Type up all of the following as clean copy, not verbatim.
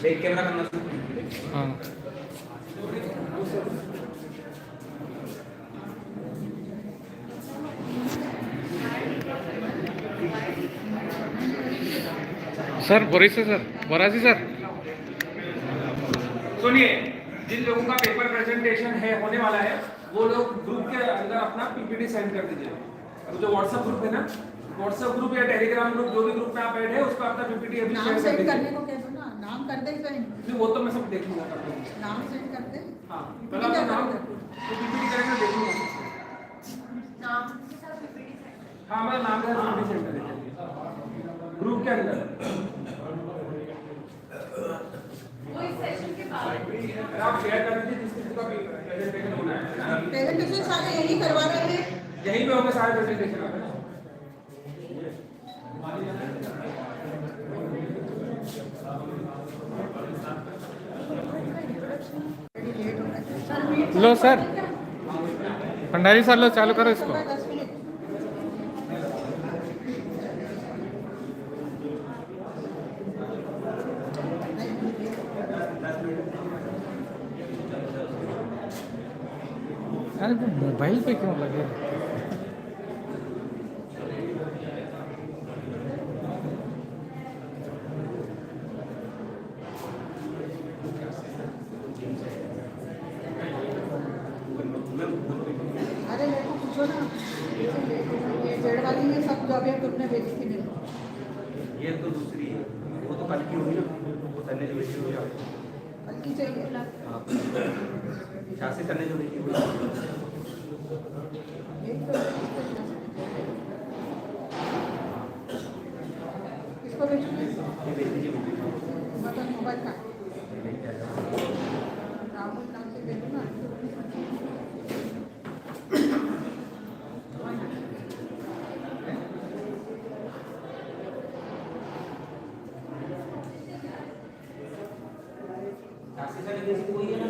एक कैमरा करना हाँ सर बोरीसे सर बोरासी सर सुनिए, जिन लोगों का पेपर प्रेजेंटेशन है होने वाला है वो लोग ग्रुप के अंदर अपना पीपीटी सेंड कर दीजिए। अब जो व्हाट्सएप ग्रुप है ना, व्हाट्सएप ग्रुप या टेलीग्राम ग्रुप जो भी ग्रुप में आप ऐड है उसका अपना पीपीटी अभी नाम सेंड करने को कह दो ना, नाम कर दे नहीं वो तो मैं सब देख लूंगा। नाम सेंड कर दे। हाँ पहले अपना नाम तो पीपीटी करेंगे देख लूंगा नाम के साथ पीपीटी। हाँ मेरा नाम के साथ पीपीटी सेंड करेंगे ग्रुप के अंदर। वो इस सेशन के बाद आप शेयर कर दीजिए जिस किसी का प्रेजेंटेशन होना है। प्रेजेंटेशन सारे यही करवा रहे हैं, यहीं पे होंगे सारे प्रेजेंटेशन आपके। लो सर भंडारी सर लो चालू करो इसको। अरे वो मोबाइल पे क्यों लगे? अरे मेरे को पूछो ना, ये जेड वाली में सब जो अभी तुमने भेजी थी मेरे को, ये तो दूसरी है, वो तो कल की होगी ना, वो तन्ने जो भेजी हुई आपको कल की चाहिए। शासी तन्ने जो भेजी हुई किसको भेजूंगी? ये भेज दीजिए मतलब मोबाइल का राहुल नाम से भेजो ना। शासी तन्ने जैसी कोई है ना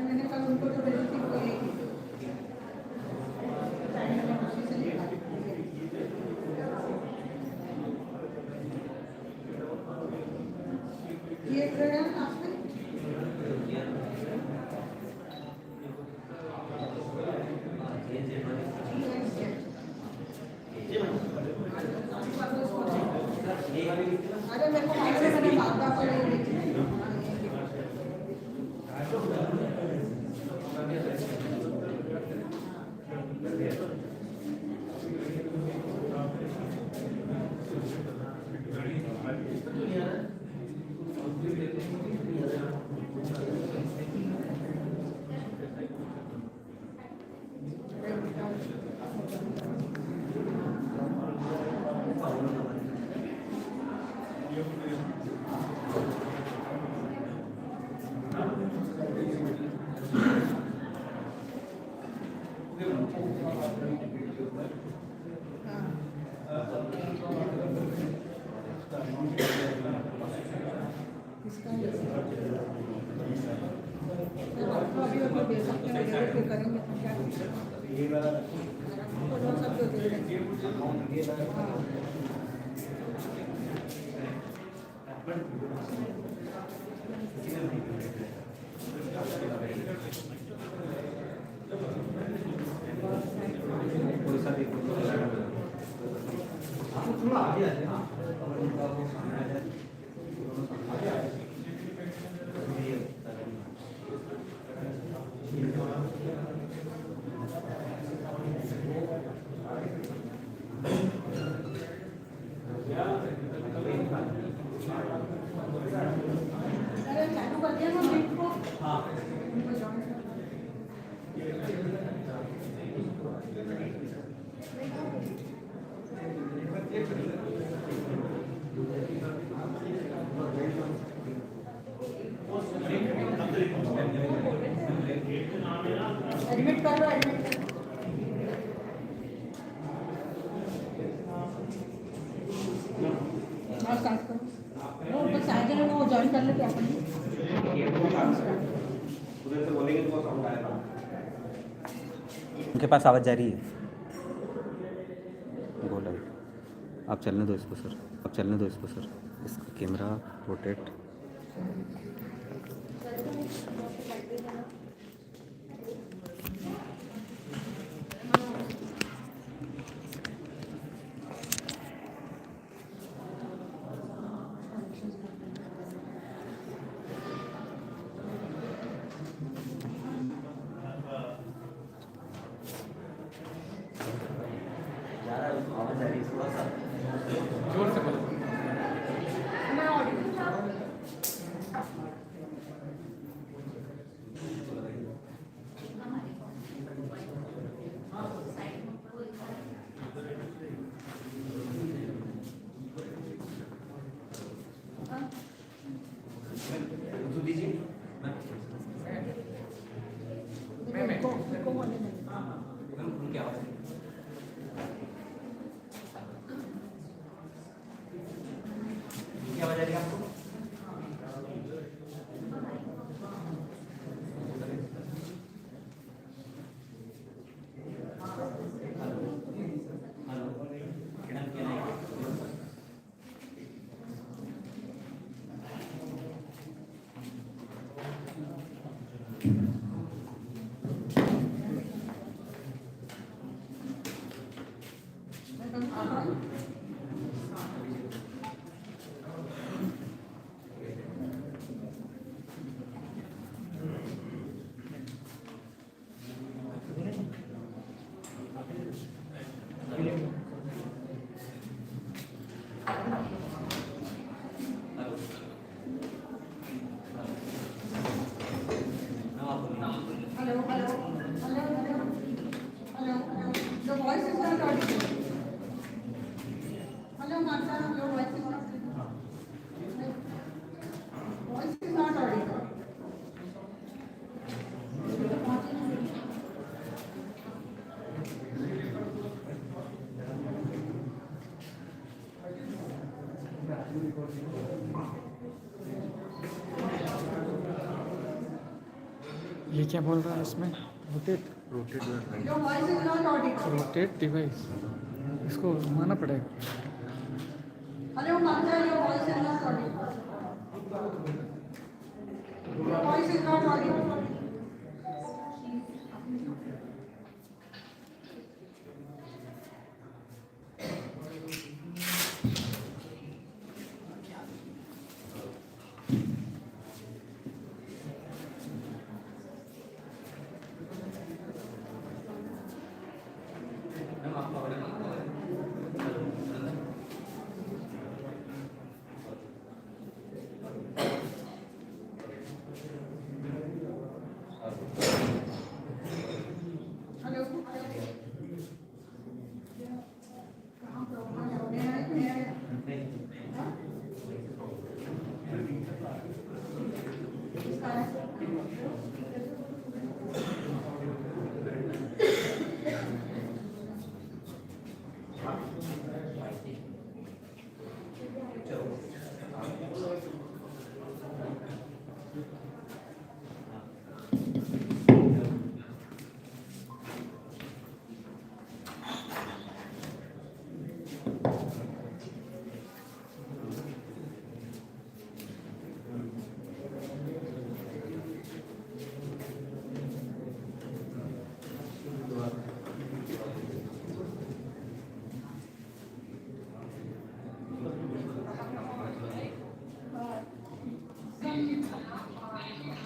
मैंने कल उनको जो भेजी थी वो यही थी। ये एक रहा है आपने अरे मेरे को मालूम है, मैंने बात को नहीं देखी। अभी अभी दे सकते हैं, डेढ़ पे करेंगे तो क्या तो सब तो दे देंगे। अरे चालू कर दिया ना मीट को। हाँ एडमिट कर लो, एडमिट और स्टार्ट करो। वो बस आ जाए, वो ज्वाइन कर लेते अपन। उधर से बोलेंगे तो साउंड आएगा। उनके पास आवाज़ जा रही है, बोलो। आप चलने दो इसको सर, आप चलने दो इसको सर, इसका कैमरा रोटेट। जोर से बोलो। मैं ऑडियो को बोलने नहीं। Hello, hello, hello, hello, hello, hello. The voice is not audible. Hello, Martha, your voice is not audible. Voice is not audible. ये क्या बोल रहा है इसमें? Rotate, rotate Your voice is not audible. Rotate device, इसको घुमाना पड़ेगा। Hello, Martha, your voice is not audible. Your voice is not audible.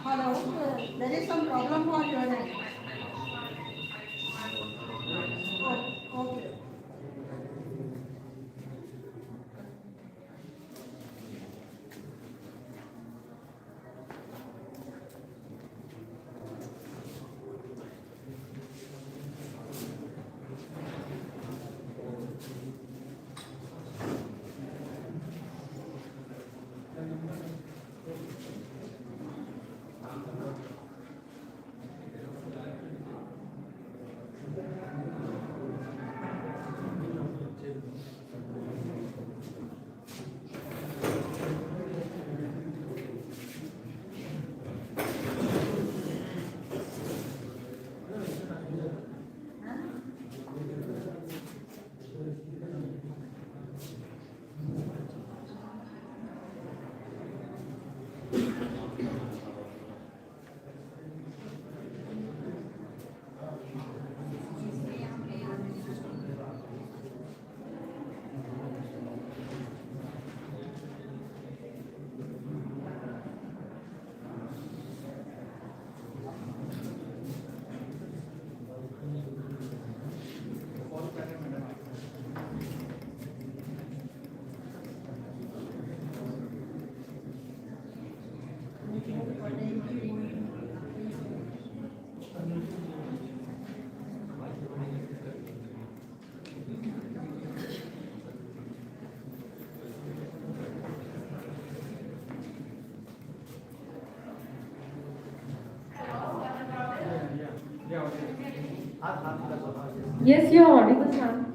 Hello, hello, there is some problem for your end. Oh, okay. Yes, you are audible, ma'am.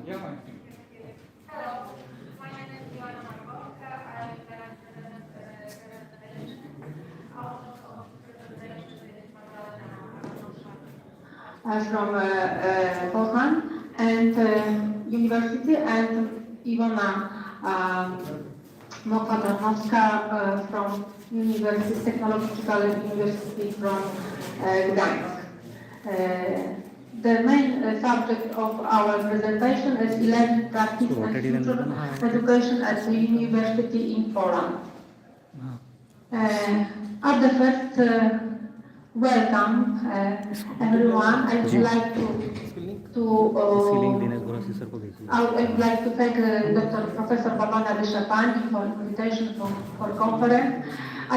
From Poznań and University, and Iwona Moka-Tarnowska from University Technological University from Gdańsk. The main subject of our presentation is e-learning practice So what and did you future learn? education at the university in Poland. At the first, welcome everyone. I would like feeling Dinesh Bora sir को भेजिए I would like to thank Dr. Professor Babana Deshapani for invitation for conference. I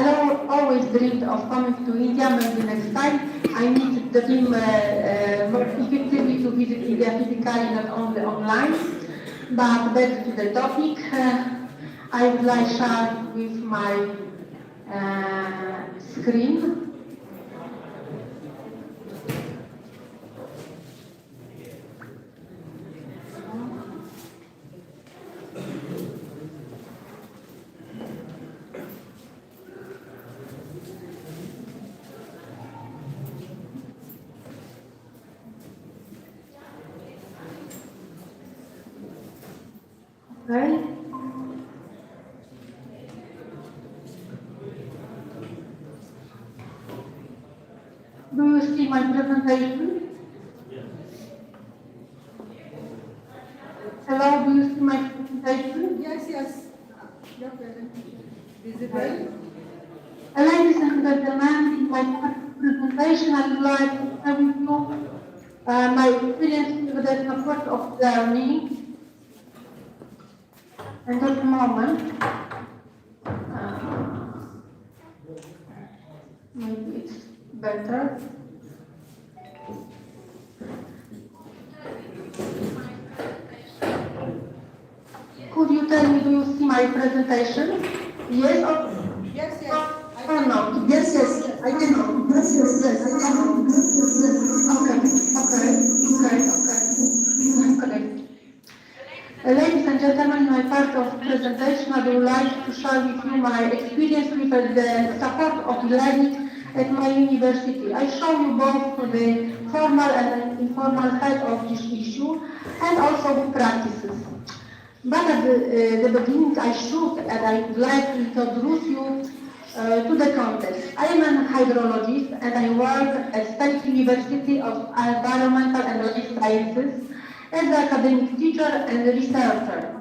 always dreamed of coming to India. Maybe next time I need the team more effectively to visit India physically, not only online. But back to the topic, I would like to share with my screen. Okay. Do you see my presentation? Hello, do you see my presentation? Yes, yes. Your presentation visible. Ladies and gentlemen, in my presentation, I would like to share with you my experience with the support of learning. And at the moment, maybe it's better. Could you tell me, do you see my presentation? Yes or Yes, yes. or no? Yes, yes, I can. Yes, yes, yes, I can. Okay. Ladies and gentlemen, in my part of presentation, I would like to share with you my experience with the support of learning at my university. I show you both the formal and informal side of this issue, and also the practices. But at the beginning, I should and I would like to introduce you to the context. I am an hydrologist and I work at State University of Environmental and Marine Sciences as an academic teacher and researcher.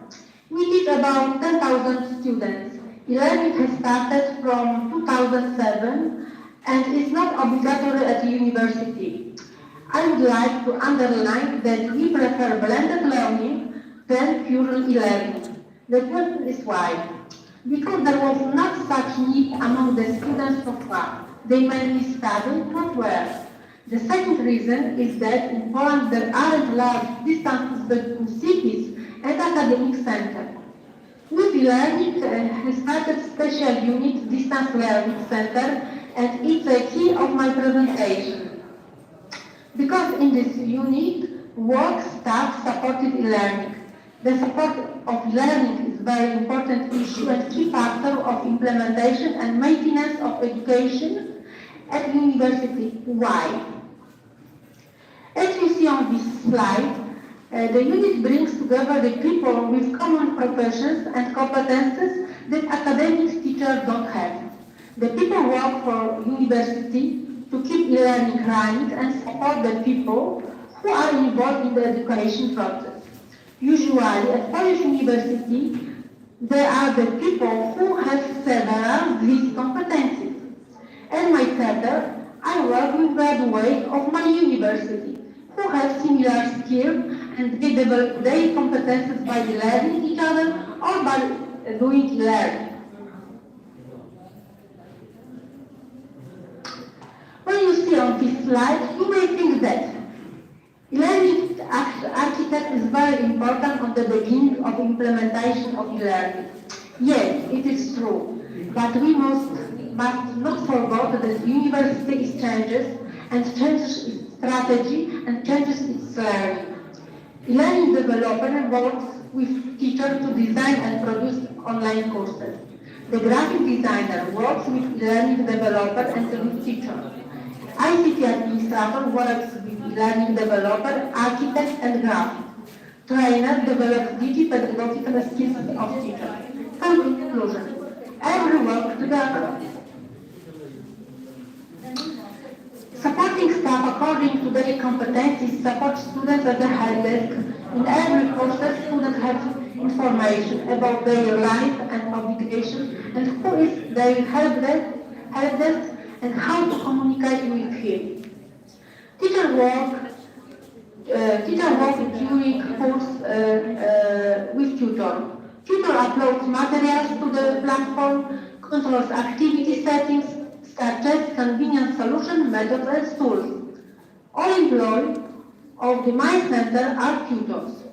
We teach about 10,000 students. E-learning has started from 2007 and is not obligatory at the university. I would like to underline that we prefer blended learning than pure e-learning. The question is why? Because there was not such need among the students so far. They mainly studied, not work. The second reason is that in Poland there aren't large distances between cities and academic centers. With e-learning has started special unit, Distance Learning Center, and it's a key of my presentation. Because in this unit, work staff supported e-learning. The support of learning is a very important issue and key factor of implementation and maintenance of education at university. Why? As you see on this slide, the unit brings together the people with common professions and competences that academic teachers don't have. The people work for university to keep e-learning running and support the people who are involved in the education process. Usually at Polish university, there are the people who have several these competencies. As my center, I work with graduates of my university who have similar skills and they develop their competences by learning each other or by doing learning. When you see on this slide, you may think that learning architect is very important on the beginning of implementation of e-learning. Yes, it is true, but we must not forget that university is changes and change strategy, and changes its learning. E-learning developer works with teachers to design and produce online courses. The graphic designer works with e-learning developer and with teachers. ICT administrator works with e-learning developer, architect, and graphic. Trainer develops digi-pedagogical skills of teachers. Conclusion. Every work together. Supporting staff according to their competencies support students at the help desk. In every process, students have information about their life and obligation and who is their help desk and how to communicate with him. Teacher work during course with tutor. Tutor uploads materials to the platform, controls activity settings, suggests convenient solution methods and tools. All employees of the My Center are tutors.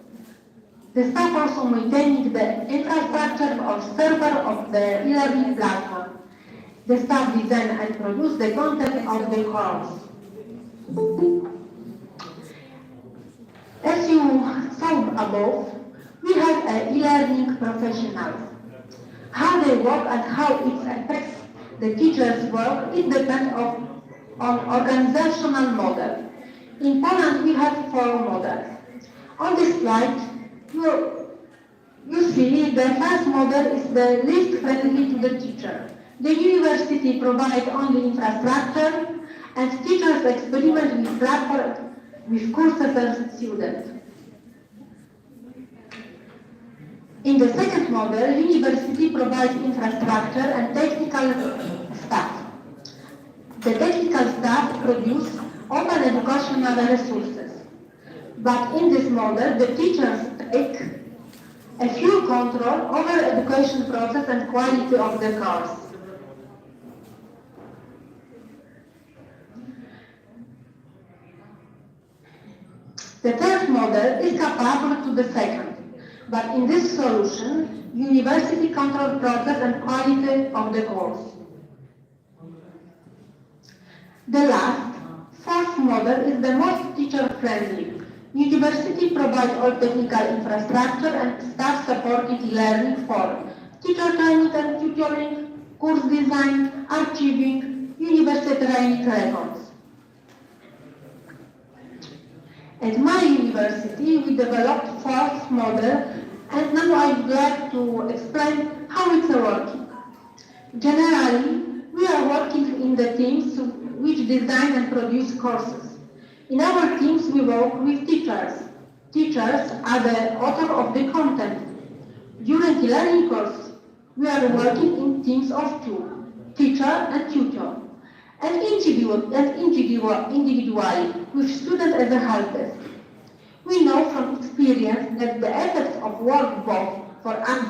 The staff also maintaining the infrastructure or server of the e-learning platform. The staff design and produce the content of the course. As you saw above, we have e-learning professionals. How they work and how it affects the teacher's work, it depends on organizational model. In Poland, we have 4 models. On this slide, you see the first model is the least friendly to the teacher. The university provides only infrastructure, and teachers experiment with platform, with courses and students. In the second model, university provides infrastructure and technical staff. The technical staff produce open educational resources. But in this model, the teachers take a few control over education process and quality of the course. The third model is comparable to the second. But in this solution, university control process and quality of the course. The last, fourth model is the most teacher-friendly. University provides all technical infrastructure and staff supported learning for teacher training and tutoring, course design, archiving, university training records. At my university, we developed fourth model, and now I would like to explain how it's working. Generally, we are working in the teams which design and produce courses. In our teams, we work with teachers. Teachers are the author of the content. During the learning course, we are working in teams of 2, teacher and tutor, and individually with students as a help desk. We know from experience that the effects of work both for us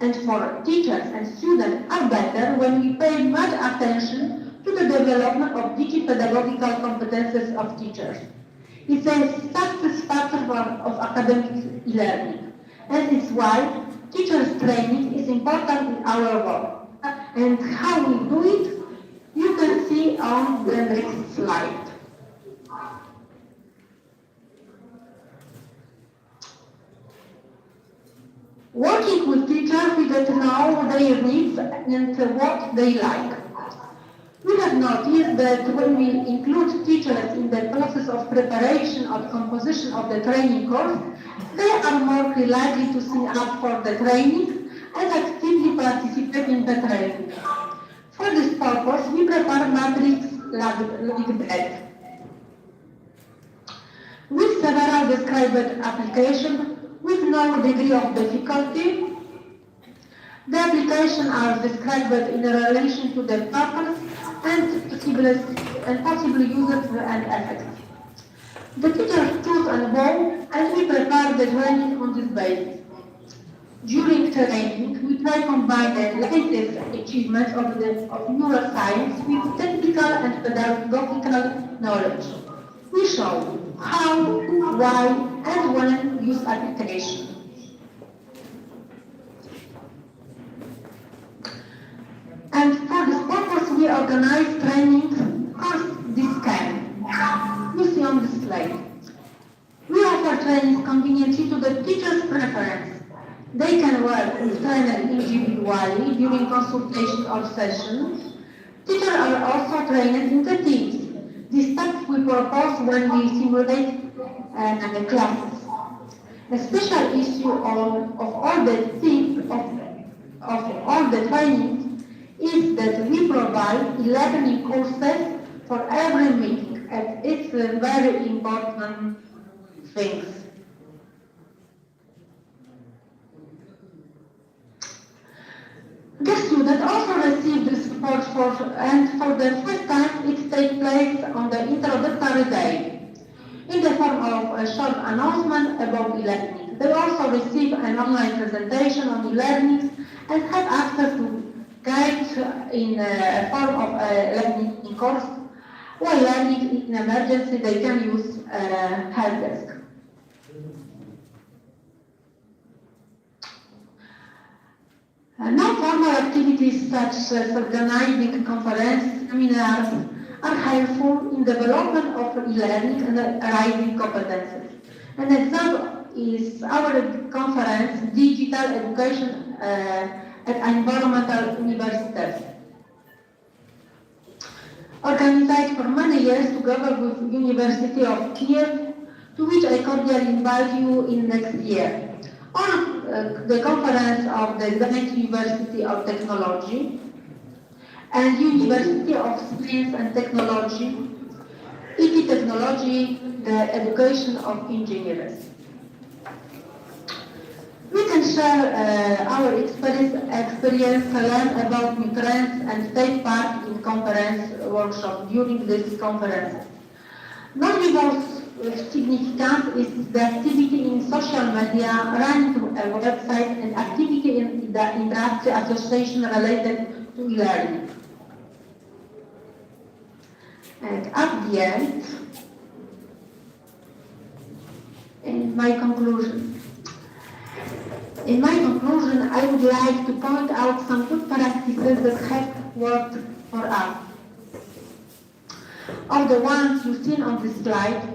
and for teachers and students are better when we pay much attention to the development of digi-pedagogical competences of teachers. It's a success factor of academic learning, and it's why teachers' training is important in our work. And how we do it, you can see on the next slide. Working with teachers, we get to know their needs and what they like. We have noticed that when we include teachers in the process of preparation or composition of the training course, they are more likely to sign up for the training and actively participate in the training. For this purpose, we prepare matrix like that. With several described applications with no degree of difficulty, the applications are described in relation to the purpose and possible uses and effects. The teachers choose and go, and we prepare the training on this basis. During training, we try to combine the latest achievements of neuroscience with technical and pedagogical knowledge. We show how, why, and when use application. And for this purpose, we organize training course this can. You see on work with trainer individually during consultation or sessions, teachers are also trained in the teams. These steps we propose when we simulate classes. A special issue of all the things of all the training is that we provide e-learning courses for every meeting, and it's a very important thing. The student also received the support and for the first time it takes place on the introductory day in the form of a short announcement about e-learning. They also receive an online presentation on e-learning and have access to guides in the form of a learning course. While learning in emergency, they can use help desk. Non-formal activities such as organizing conferences, seminars are helpful in development of e-learning and rising competences. An example is our conference, Digital Education at Environmental Universities, organized for many years together with University of Kiev, to which I cordially invite you in next year. Or the conference of the Gdańsk University of Technology and University of Science and Technology, IT Technology, the education of engineers. We can share our experience, learn about new trends, and take part in conference workshops during this conference. Not without significance is the activity in social media, running a website, and activity in the industry association related to e-learning. And at the end, in my conclusion, I would like to point out some good practices that have worked for us. Of the ones you've seen on this slide,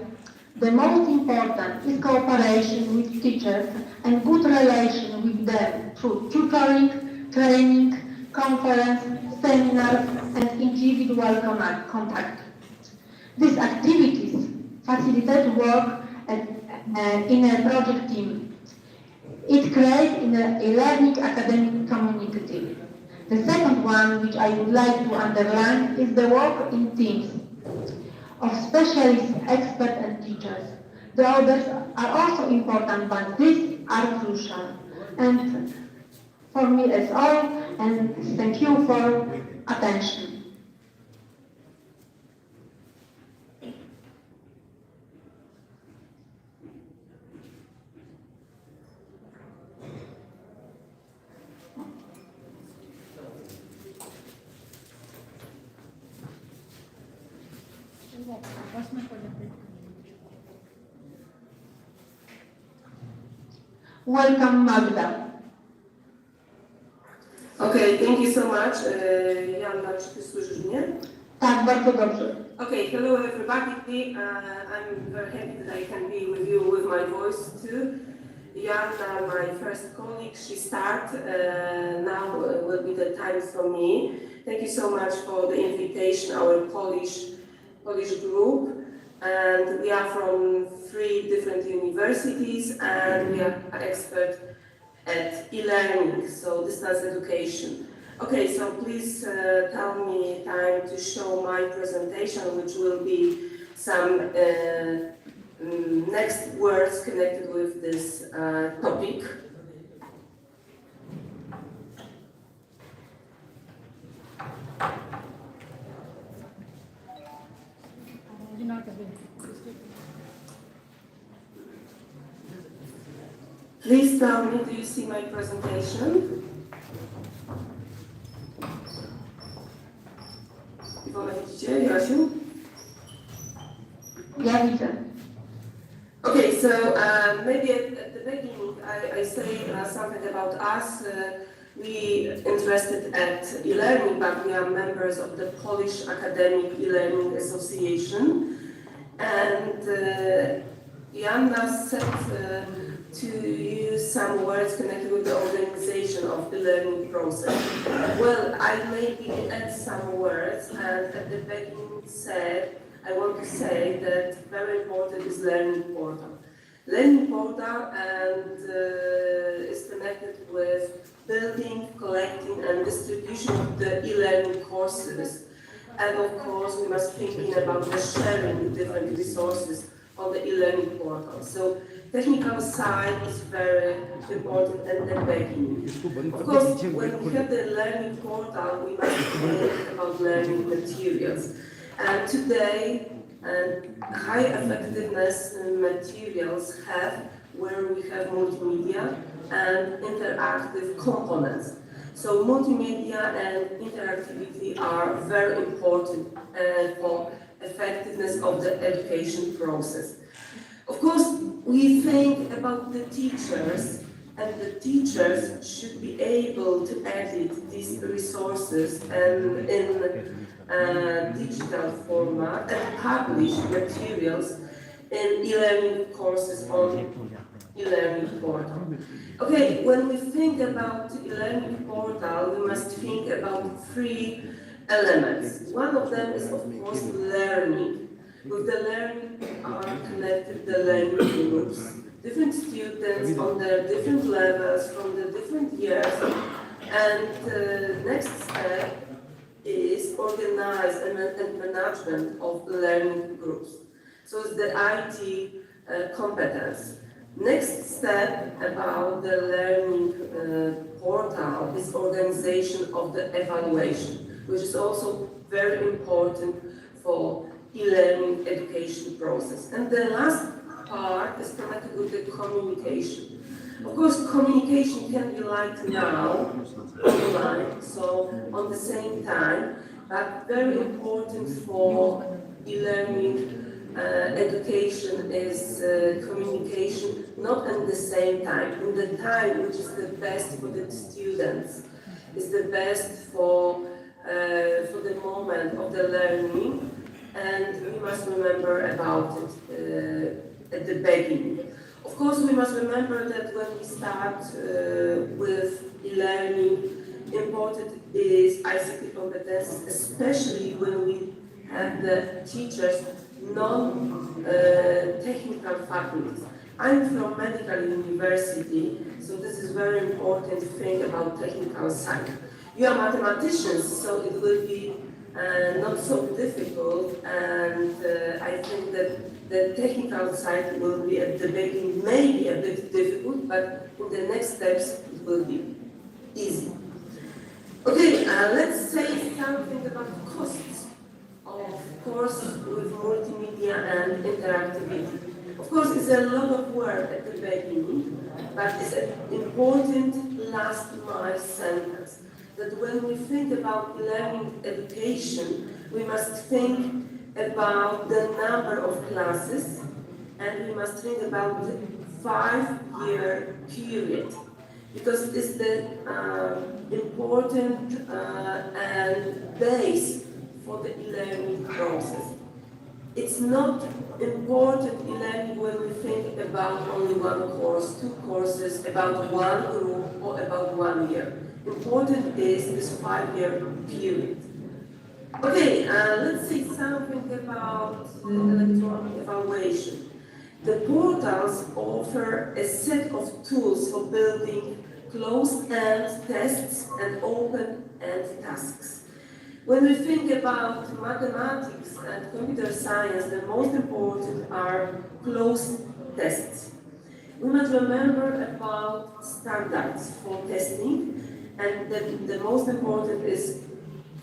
the most important is cooperation with teachers and good relation with them through tutoring, training, conference, seminars, and individual contact. These activities facilitate work in a project team. It creates a learning academic community. The second one, which I would like to underline, is the work in teams of specialists, experts, and teachers. The others are also important, but these are crucial. And for me, that's all, and thank you for attention. Welcome, Magda. Okay, thank you so much. Jana, czy ty słyszysz mnie? Tak, bardzo dobrze. Okay, hello everybody. I'm very happy that I can be with you with my voice too. Jana, my first colleague, she started. Now will be the time for me. Thank you so much for the invitation, our Polish group. And we are from 3 different universities, and we are expert at e-learning, so distance education. Okay, so please tell me time to show my presentation, which will be some next words connected with this topic. Please tell me, do you see my presentation? Iwona, widzicie? Jasiu? Ja widzę. Okay, so maybe at the beginning I say something about us. We interested at e-learning, but we are members of the Polish Academic E-Learning Association. And Jana said to use some words connected with the organization of the learning process. Well, I maybe add some words, and at the beginning I want to say that very important is learning portal. Learning portal is connected with building, collecting, and distribution of the e-learning courses. And of course, we must thinking about the sharing the different resources on the e-learning portal. So technical side is very important at the beginning. Of course, when we have the learning portal, we must think about learning materials. And today, high effectiveness materials have where we have multimedia and interactive components. So multimedia and interactivity are very important for effectiveness of the education process. Of course, we think about the teachers, and the teachers should be able to edit these resources and in digital format and publish materials in e-learning courses on e-learning portal. Okay, when we think about e-learning portal, we must think about three elements. One of them is, of course, learning. With the learning are connected the learning groups. Different students on their different levels from the different years. And next step is organization and management of learning groups. So it's the IT competence. Next step about the learning portal is organization of the evaluation, which is also very important for e-learning education process. And the last part is connected with the communication. Of course, communication can be like now, online, so on the same time, but very important for e-learning education is communication not at the same time, in the time which is the best for the students, is the best for the moment of the learning, and we must remember about it at the beginning. Of course, we must remember that when we start with e-learning, important is ICT competences, especially when we have the teachers non-technical faculties. I'm from medical university, so this is very important thing about technical side. You are mathematicians, so it will be not so difficult, and I think that the technical side will be at the beginning maybe a bit difficult, but in the next steps it will be easy. Okay, let's say something about costs of course with multimedia and interactivity. Of course, it's a lot of work at the beginning, but it's an important last mile sentence. That when we think about learning education, we must think about the number of classes, and we must think about the 5-year period, because it's the important and base for the e-learning process. It's not important e-learning when we think about only one course, 2 courses, about one group, or about 1 year. Important is this 5-year period. Okay, let's say something about electronic evaluation. The portals offer a set of tools for building closed-end tests and open-end tasks. When we think about mathematics and computer science, the most important are closed tests. We must remember about standards for testing, and the most important is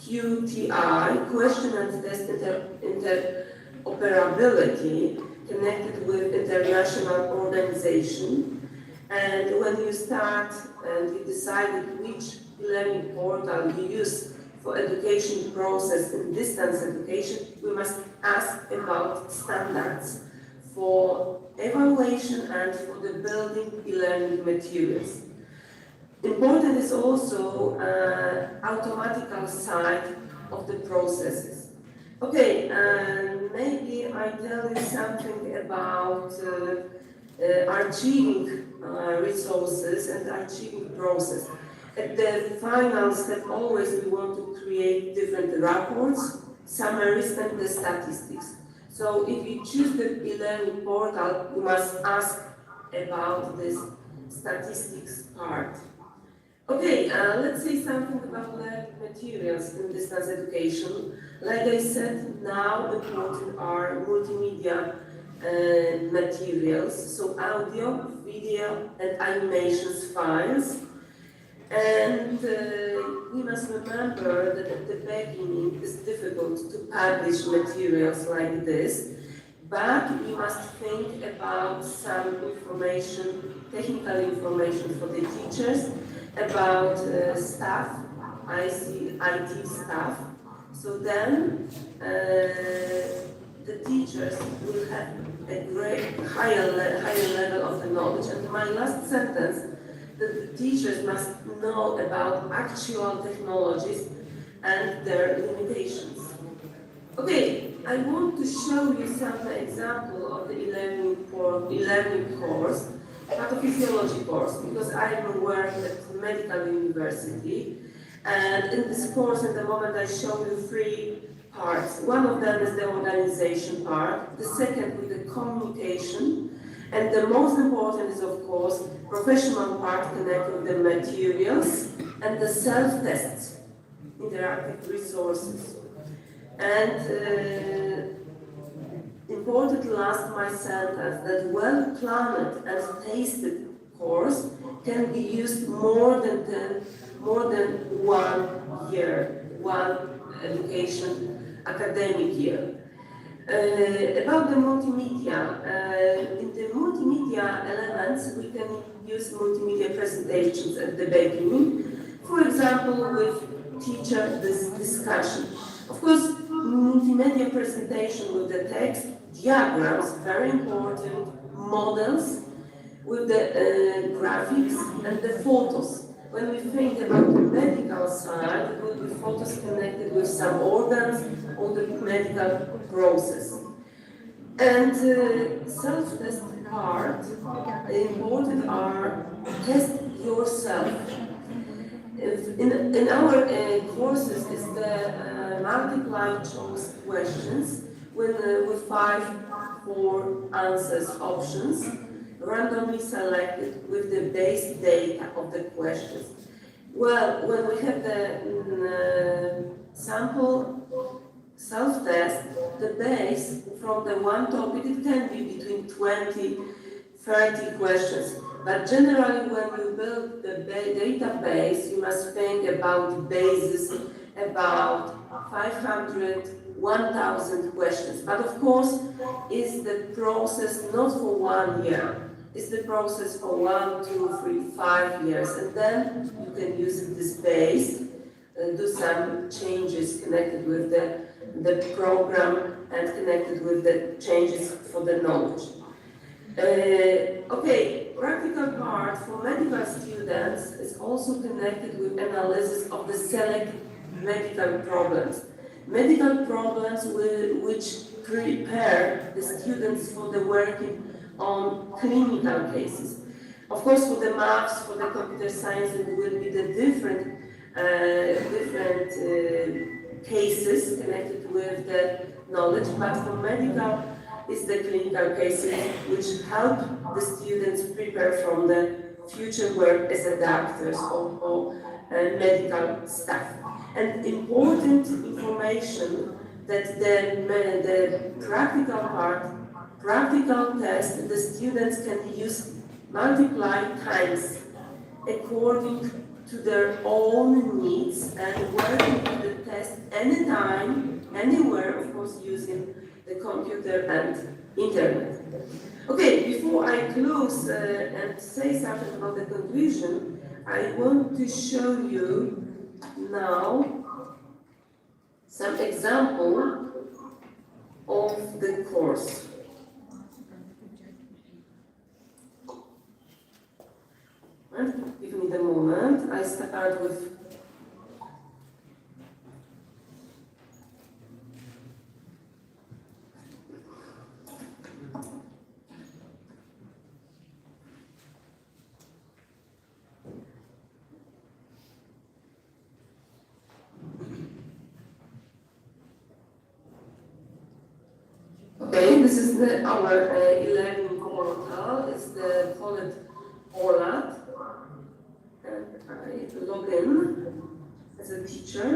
QTI, question and test interoperability, connected with international organization. And when you start and you decide which learning portal you use for education process in distance education, we must ask about standards for evaluation and for the building e-learning materials. Important is also automatical side of the processes. Okay, maybe I tell you something about archiving resources and achieving process. At the final step, always we want to create different reports, summaries, and the statistics. So if you choose the e-learning portal, you must ask about this statistics part. Okay, let's say something about the materials in distance education. Like I said, now important are multimedia materials, so audio, video, and animations files. And we must remember that at the beginning it's difficult to publish materials like this, but we must think about some information, technical information for the teachers, about staff, IT staff. So then the teachers will have a great higher level of the knowledge. And my last sentence, that the teachers must know about actual technologies and their limitations. Okay, I want to show you some example of the e-learning course, pathophysiology course, because I'm working at medical university, and in this course at the moment I show you 3 parts. One of them is the organization part, the second with the communication, and the most important is, of course, professional part connected with the materials and the self-tests, interactive resources. And important last my sentence, that well-planned and tasted course can be used more than 1 year, one education academic year. About the multimedia, in the multimedia elements, we can use multimedia presentations at the beginning. For example, with teacher discussion. Of course, multimedia presentation with the text, diagrams, very important, models, with the graphics and the photos. When we think about the medical side, it will be photos connected with some organs or the medical process. And self-test part, important are test yourself. In our courses is the multiple choice questions with 4 answers options, randomly selected with the base data of the questions. Well, when we have the sample self-test, the base from the one topic, it can be between 20, 30 questions. But generally, when you build the database, you must think about bases, about 500, 1,000 questions. But of course, it's the process not for 1 year. It's the process for 1, 2, 3, 5 years. And then you can use this base, do some changes connected with the program and connected with the changes for the knowledge. Okay, practical part for medical students is also connected with analysis of the select medical problems. Medical problems which prepare the students for the working on clinical cases. Of course, for the maths, for the computer science, it will be the different cases connected with the knowledge, but for medical, is the clinical cases which help the students prepare from the future work as a doctors or medical staff. And important information that the practical part, practical test, the students can use multiply times according to their own needs and working with the test anytime, anywhere, of course, using the computer and internet. Okay, before I close and say something about the conclusion, I want to show you now some example of the course. Give me the moment. I start with this is our e-learning portal. It's called OLAT. And I log in as a teacher.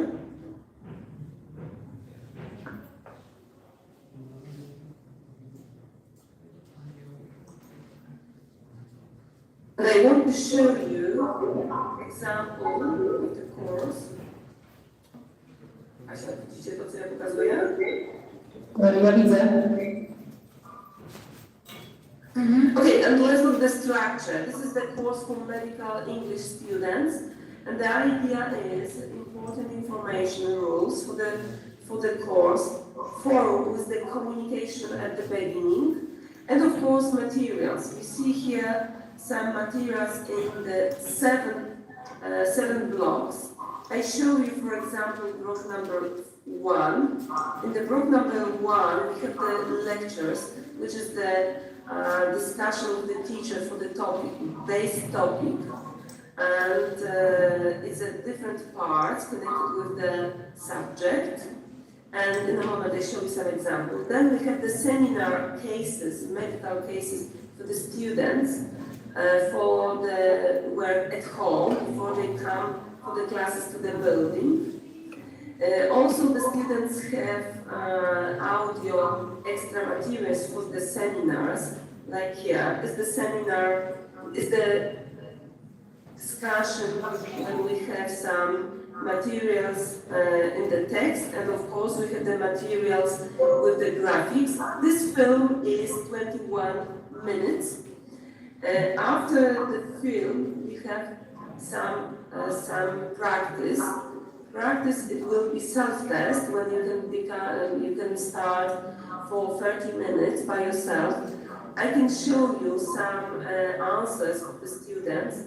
And I want to show you example of the course. Asia, widzicie to, co ja pokazuję? Ja widzę. Okay, and let's look at the structure. This is the course for medical English students, and the idea is important information rules for the course, followed with the communication at the beginning, and of course materials. You see here some materials in the seven blocks. I show you, for example, block number 1. In the block number 1, we have the lectures, which is the discussion with the teacher for the topic, base topic. And it's a different parts connected with the subject. And in a moment I show you some examples. Then we have the seminar cases, medical cases for the students for the work at home before they come for the classes to the building. Also, the students have audio extra materials for the seminars, like here is the seminar, is the discussion when we have some materials in the text, and of course we have the materials with the graphics. This film is 21 minutes. After the film, we have some practice. Practice, it will be self-test when you can start for 30 minutes by yourself. I can show you some answers of the students.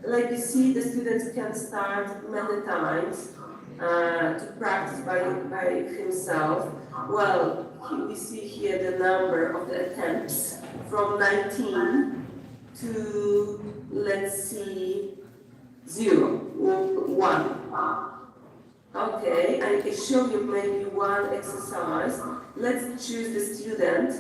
Like you see, the students can start many times to practice by himself. Well, we see here the number of the attempts from 19 to, let's see, 0, 1. Okay, I can show you maybe one exercise. Let's choose the student,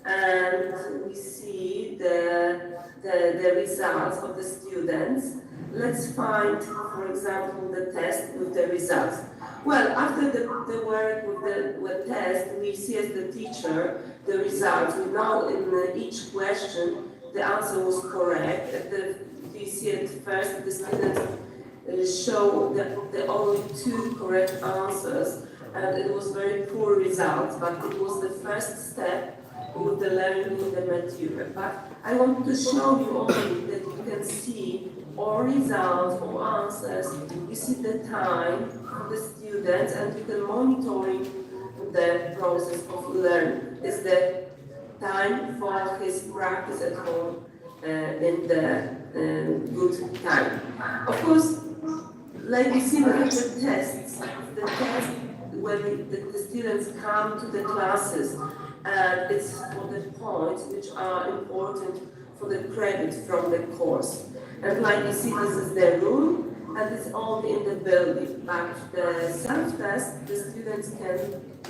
and we see the results of the students. Let's find, for example, the test with the results. Well, after the work with the test, we see as the teacher the results. We know in each question the answer was correct. We see at first the students show the only 2 correct answers, and it was very poor result, but it was the first step with the learning of the material. But I want to show you only that you can see all results, all answers. You see the time of the students, and you can monitor the process of learning. It's the time for his practice at home in the good time. Of course, like you see, we have the tests. The test when the students come to the classes, and it's for the points which are important for the credit from the course. And like you see, this is the room, and it's only in the building. But the self-test, the students can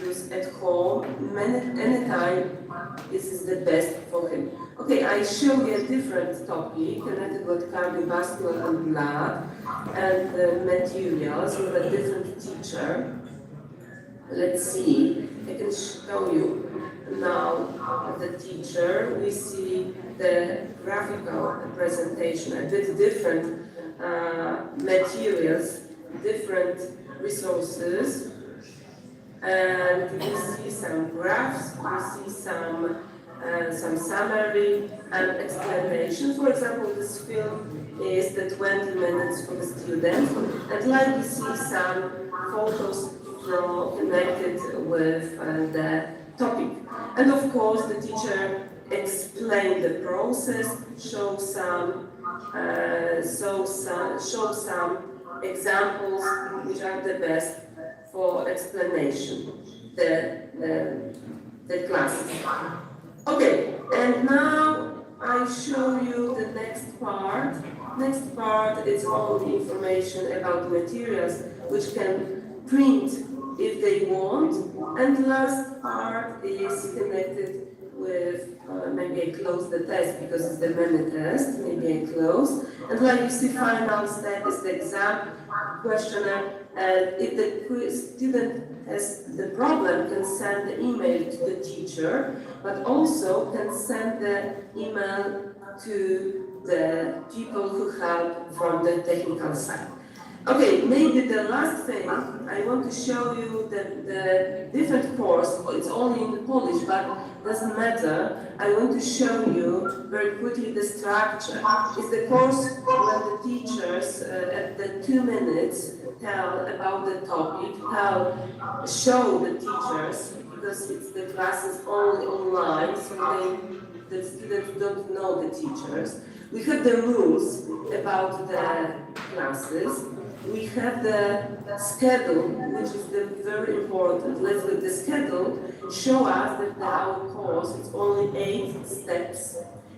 use at home anytime. This is the best for him. Okay, I show you a different topic connected with cardiovascular and blood and materials with a different teacher. Let's see, I can show you now the teacher. We see the graphical presentation, a bit different materials, different resources. And we see some graphs, we see some summary and explanation. For example, this film is the 20 minutes for the student, and like you see some photos connected with the topic. And of course, the teacher explained the process, show some examples which are the best for explanation, the classes. Okay, and now I show you the next part. Next part is all the information about materials which can print if they want. And the last part is connected with, maybe I close the test because it's the mini test, maybe I close. And like you see, final step is the exam questionnaire. And if the student has the problem, can send the email to the teacher, but also can send the email to the people who help from the technical side. Okay, maybe the last thing, I want to show you the different course. It's only in Polish, but doesn't matter. I want to show you very quickly the structure. It's the course when the teachers at the 2 minutes tell about the topic, show the teachers, because it's the classes only online, so the students don't know the teachers. We have the rules about the classes. We have the schedule, which is very important. Let's look. The schedule show us that our course is only 8 steps.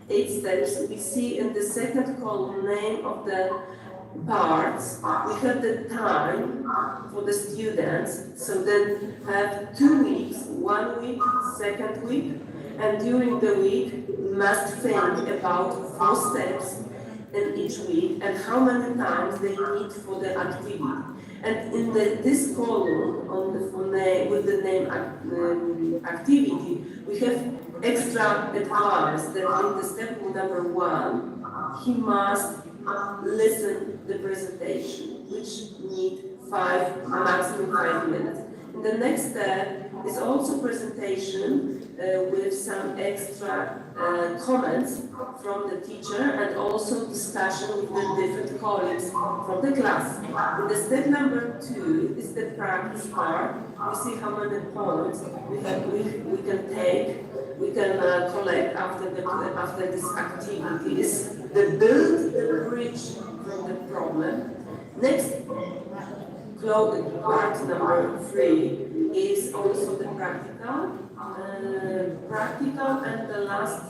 8 steps. We see in the second column name of the parts. We have the time for the students. So then have 2 weeks, 1 week, second week, and during the week we must think about 4 steps in each week and how many times they need for the activity. And in this column with the name activity, we have extra advice that in the step number 1, he must listen the presentation, which need maximum 5 minutes. And the next step is also presentation with some extra comments from the teacher and also discussion with the different colleagues from the class. And the step number 2 is the practice part. We see how many points we can take, we can collect after these activities. The build the bridge from the problem. Next, part number 3 is also the practical. And the last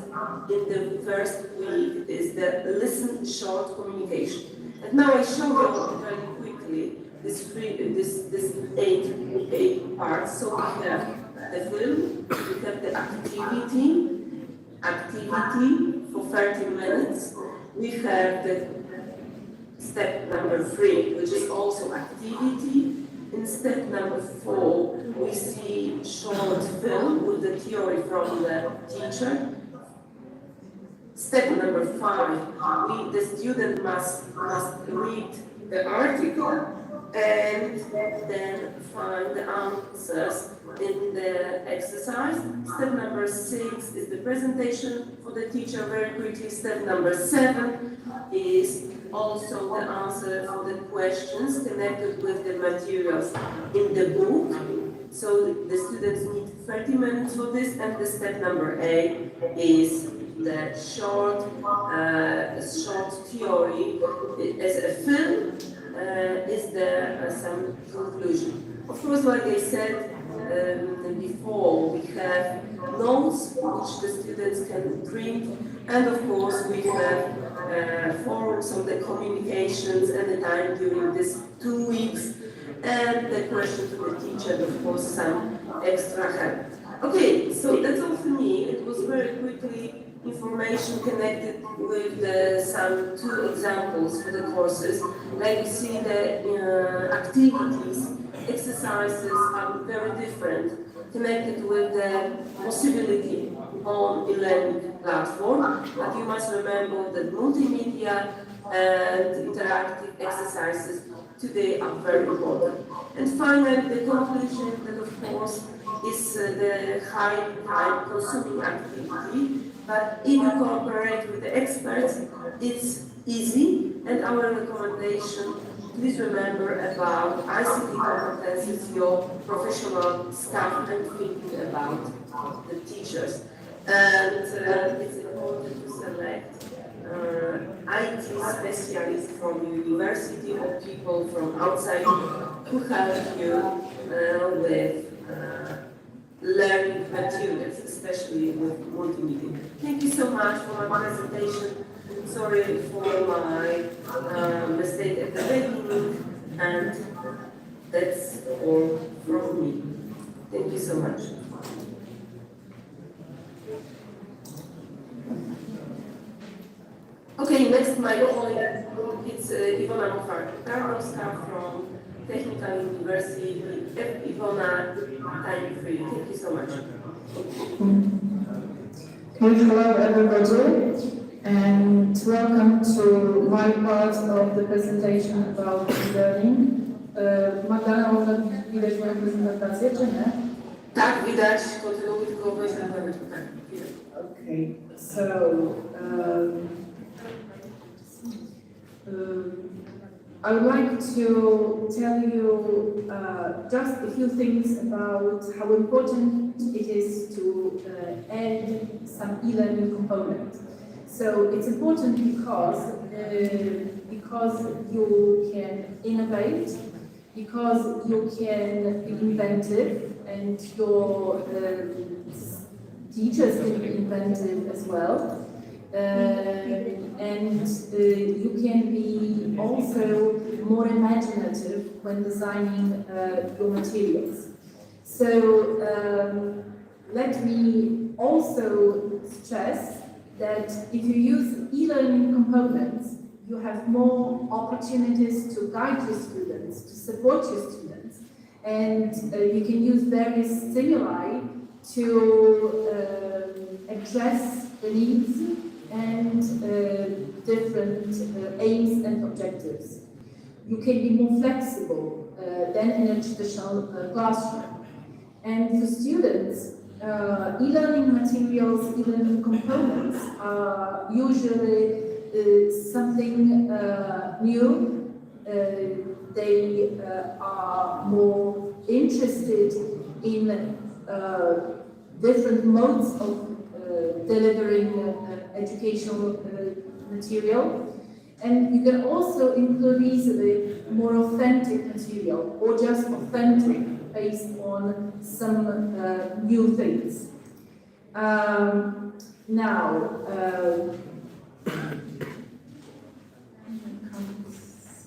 in the first week is the listen short communication. And now I show you very quickly this 8 parts. So we have the film, we have the activity for 30 minutes. We have the step number 3, which is also activity. In step number 4, we see short film with the theory from the teacher. Step number 5, the student must read the article and then find the answers in the exercise. Step number 6 is the presentation for the teacher very quickly. Step number 7 is also the answer for the questions connected with the materials in the book. So the students need 30 minutes for this, and the step number 8 is the short theory as a film. Is there some conclusion? Of course, like I said before, we have notes which the students can print, and of course we have forums on the communications anytime during these 2 weeks, and the question to the teacher, and of course some extra help. Okay, so that's all for me. It was very quickly information connected with some 2 examples for the courses. Like you see, the activities, exercises are very different, connected with the possibility on e-learning platform. But you must remember that multimedia and interactive exercises today are very important. And finally, the conclusion that of course is the high time consuming activity. But if you cooperate with the experts, it's easy. And our recommendation, please remember about ICT competencies, your professional staff, and thinking about the teachers. And it's important to select IT specialists from university or people from outside who help you with learning materials, especially with multimedia. Thank you so much for my presentation. Sorry for my mistake at the beginning, and that's all from me. Thank you so much. next my colleague, it's Ivona Mofarska from Technical University. Ivona, time for you. Thank you so much. Hello everybody, and welcome to my part of the presentation about learning. Magdalena, może widać moją prezentację, czy nie? Tak, widać. Kontynuuj, tylko weź na klawiaturę. Tak, widać. Okay, so I would like to tell you just a few things about how important it is to add some e-learning component. So it's important because you can innovate, because you can be inventive, and your teachers can be inventive as well. And you can be also more imaginative when designing your materials. So let me also stress that if you use e-learning components, you have more opportunities to guide your students, to support your students, and you can use various stimuli to address the needs and different aims and objectives. You can be more flexible than in a traditional classroom. And for students, e-learning materials, e-learning components are usually something new. They are more interested in different modes of delivering educational material, and you can also include easily more authentic material or just authentic based on some new things.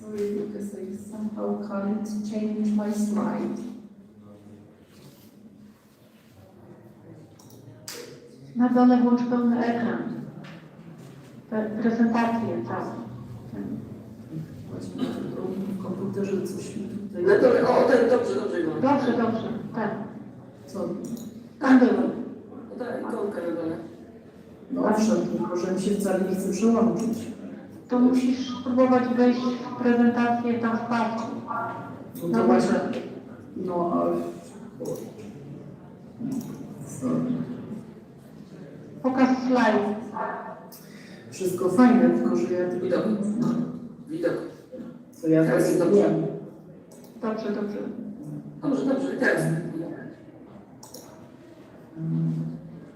Sorry, because I somehow can't change my slide. Na dole włącz pełny ekran. Prezentację całą. Właśnie tylko w komputerze coś mi tutaj... Na dole, o, ten, dobrze, Ivona. Dobrze, tak. Co? Tam było. Ta ikonka na dole. No owszem, tylko że mi się wcale nie chce przełączyć. To musisz spróbować wejść w prezentację tam w pasku. No to właśnie... No, ale... Pokaż slajd. Wszystko fajne, tylko że ja tylko... Widok. Widok. To ja Teraz tak jest nie dobrze. wiem. Dobrze. Teraz.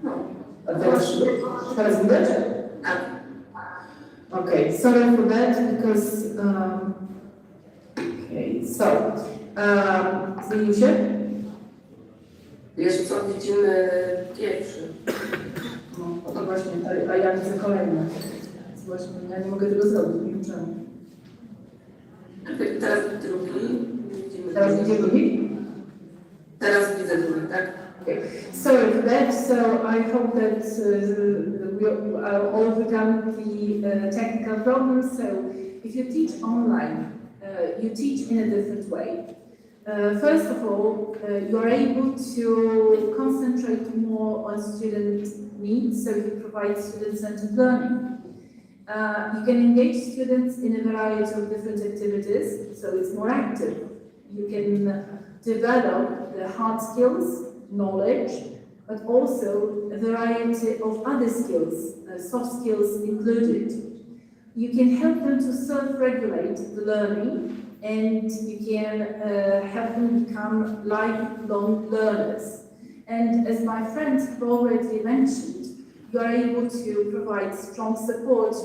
No. A teraz widać? Tak. Okay, sorry for that, because... okay, so... zmienił się? Wiesz co, widzimy pierwszy. No, to właśnie, a ja widzę kolejne. Więc właśnie, ja nie mogę tego zrobić, nie wiem czemu. Teraz drugi. Widzimy Teraz widzę drugi? Teraz widzę drugi, tak? Okay. Sorry for that. So I hope that we overcome the technical problems. So if you teach online, you teach in a different way. First of all, you are able to concentrate more on student needs, so you provide student-centered learning. You can engage students in a variety of different activities, so it's more active. You can develop the hard skills, knowledge, but also a variety of other skills, soft skills included. You can help them to self-regulate the learning, and you can help them become lifelong learners. And as my friends have already mentioned, you are able to provide strong support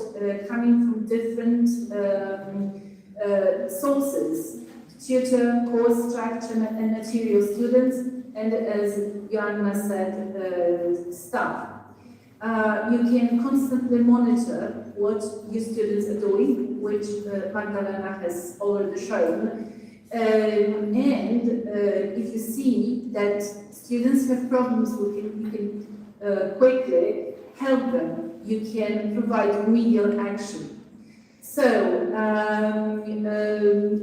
coming from different sources: tutor, course structure and material students, and as Joanna said, staff. You can constantly monitor what your students are doing, which Magdalena has already shown. And if you see that students have problems, you can quickly help them. You can provide remedial action. So,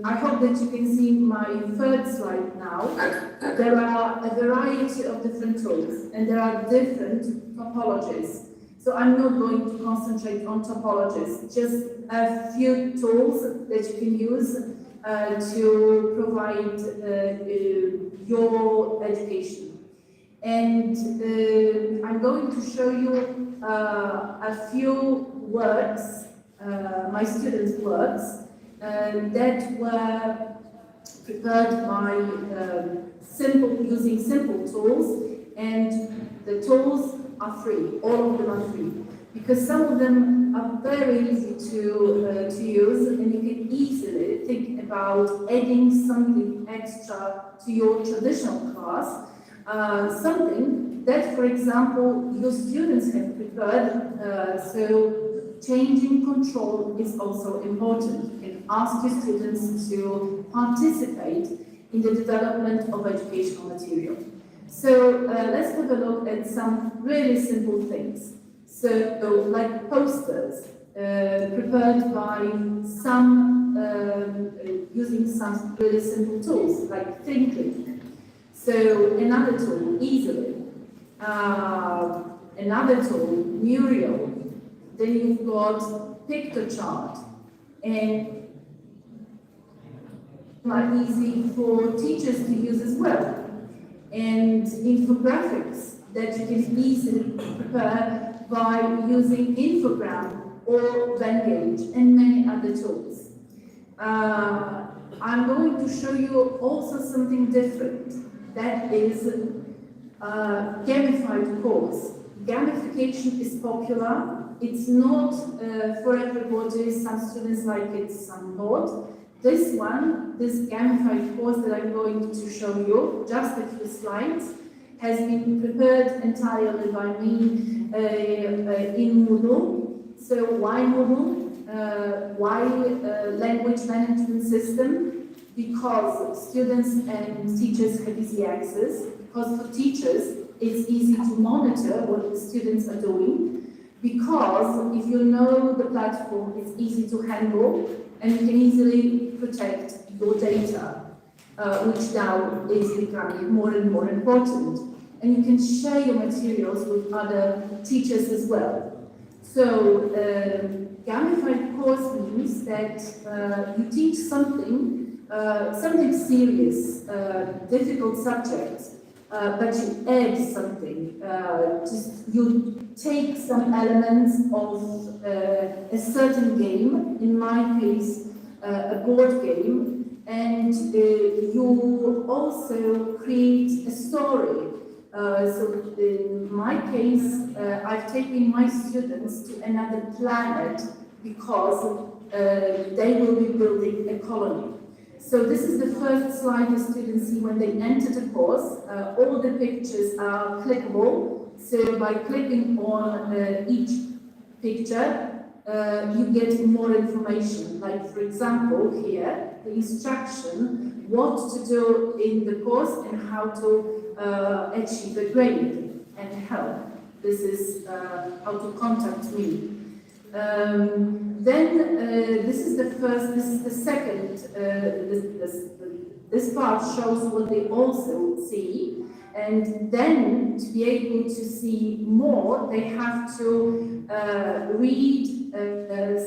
I hope that you can see my third slide now. There are a variety of different tools, and there are different topologies. So I'm not going to concentrate on topologies, just a few tools that you can use to provide your education. And I'm going to show you a few works, my students' works, that were prepared by using simple tools, and the tools are free, all of them are free, because some of them are very easy to use, and you can easily think about adding something extra to your traditional class, something that, for example, your students have prepared, so changing control is also important. You can ask your students to participate in the development of educational material. So let's have a look at some really simple things. So like posters, prepared by some, using some really simple tools like ThinkLink. So another tool, Easily. Another tool, Muriel. Then you've got Picture Chart, and easy for teachers to use as well. And infographics that you can easily prepare by using Infogram or Venngage and many other tools. I'm going to show you also something different, that is gamified course. Gamification is popular. It's not for everybody. Some students like it, some not. This gamified course that I'm going to show you, just a few slides, has been prepared entirely by me in Moodle. So why Moodle? Why language management system? Because students and teachers have easy access. Because for teachers, it's easy to monitor what the students are doing. Because if you know the platform, it's easy to handle, and you can easily protect your data, which now is becoming more and more important. And you can share your materials with other teachers as well. So gamified course means that you teach something serious, difficult subject, but you add something. You take some elements of a certain game, in my case, a board game, and you also create a story. So in my case, I've taken my students to another planet because they will be building a colony. So this is the first slide the students see when they enter the course. All the pictures are clickable. So by clicking on each picture, you get more information. Like for example, here, the instruction, what to do in the course and how to achieve a grade and help. This is how to contact me. This is the second, this part shows what they also see, and then to be able to see more, they have to read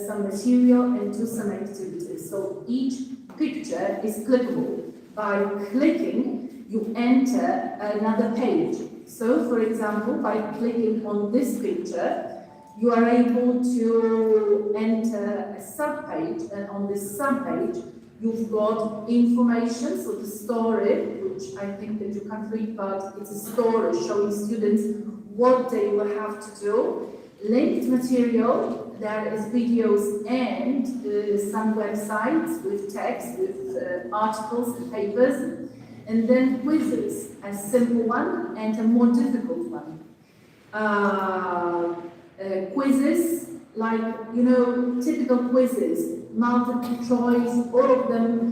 some material and do some activities. So each picture is clickable. By clicking, you enter another page. So for example, by clicking on this picture, you are able to enter a sub-page, and on this sub-page, you've got information, so the story, which I think that you can't read, but it's a story showing students what they will have to do. Linked material, there is videos and some websites with text, with articles and papers, and then quizzes, a simple one and a more difficult one. Quizzes, like, you know, typical quizzes, multiple choice, all of them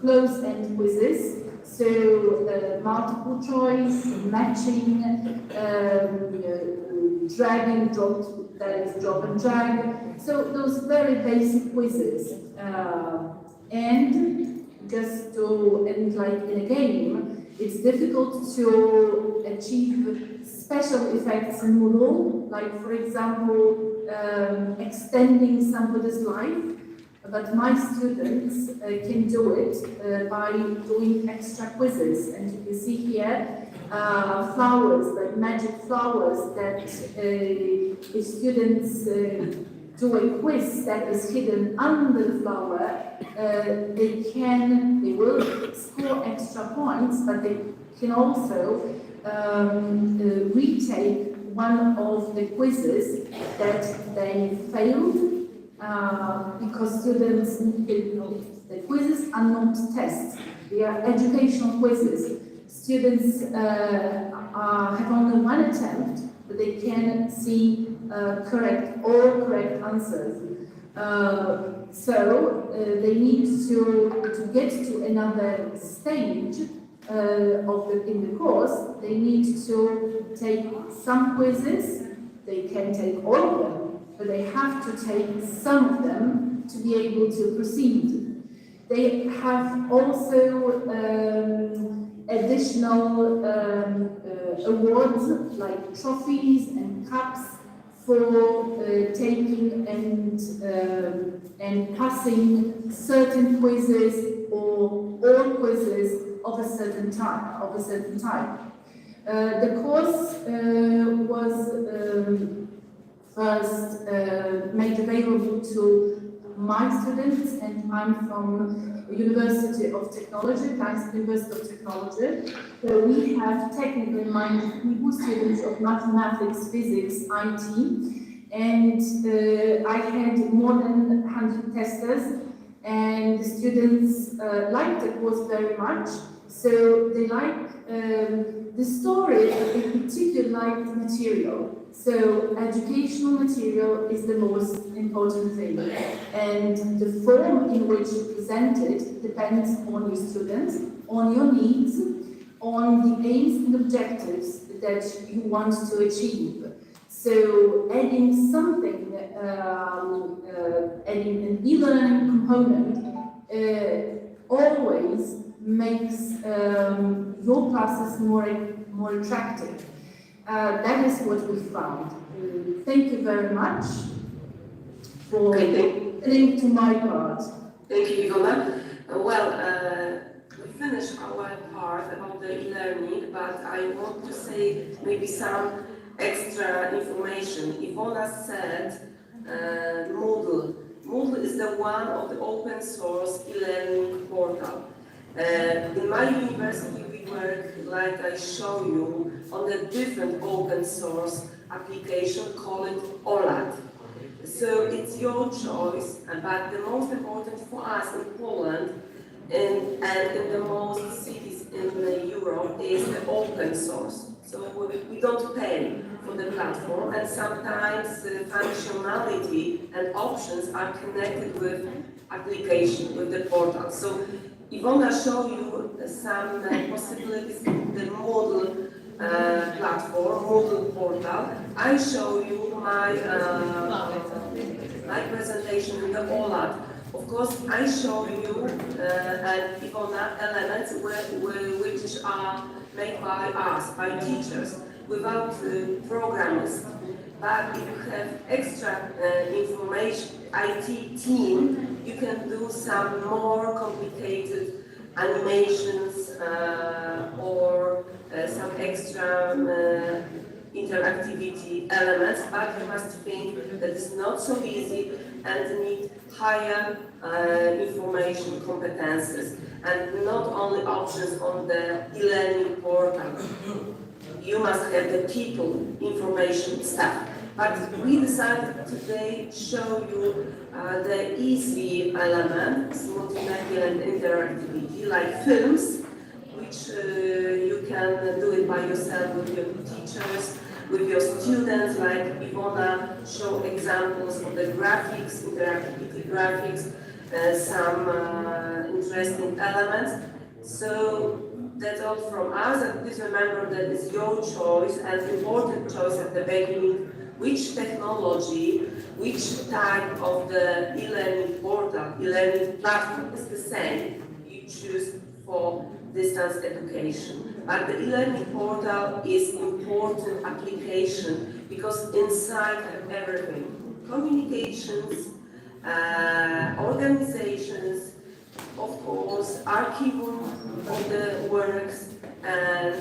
closed-end quizzes. So multiple choice, matching, drag and drop, that is drop and drag. So those very basic quizzes. And just to, and like in a game, it's difficult to achieve special effects in Moodle, like for example, extending somebody's life. But my students can do it by doing extra quizzes. And you can see here flowers, like magic flowers, that if students do a quiz that is hidden under the flower, they will score extra points, but they can also retake one of the quizzes that they failed. Because students, the quizzes are not tests, they are educational quizzes. Students have only one attempt, but they can see all correct answers. So they need to get to another stage in the course. They need to take some quizzes. They can take all of them, but they have to take some of them to be able to proceed. They have also additional awards like trophies and cups for taking and passing certain quizzes or all quizzes of a certain type. The course was first made available to my students, and I'm from University of Technology, University of Technology. We have technically minded people, students of mathematics, physics, IT, and I had more than 100 testers, and the students liked the course very much. So they like the story, in particular like the material. So educational material is the most important thing, and the form in which you present it depends on your students, on your needs, on the aims and objectives that you want to achieve. So adding something, adding an e-learning component always makes your classes more attractive. That is what we found. Thank you very much for listening to my part. Thank you, Ivona. We finished our part about the e-learning, but I want to say maybe some extra information. Ivona said Moodle. Moodle is the one of the open source e-learning portal. In my university, we work, like I show you, on a different open source application called OLAT. So it's your choice, but the most important for us in Poland and in the most cities in Europe is the open source. So we don't pay for the platform, and sometimes the functionality and options are connected with application, with the portal. So Ivona showed you some possibilities in the Moodle platform, Moodle portal. I show you my presentation in the OLAT. Of course, I show you and Ivona elements which are made by us, by teachers, without programmers. But if you have extra information, IT team, you can do some more complicated animations or some extra interactivity elements, but you must think that it's not so easy and need higher information competences and not only options on the e-learning portal. You must have the people information stuff. But we decided today show you the easy elements, multimedia and interactivity, like films, which you can do it by yourself with your teachers, with your students, like Ivona show examples of the graphics, interactivity graphics, some interesting elements. So that's all from us, and please remember that it's your choice and important choice at the beginning, which technology, which type of the e-learning portal, e-learning platform is the same you choose for distance education. But the e-learning portal is important application because inside have everything, communications, organizations, of course, archival of the works, and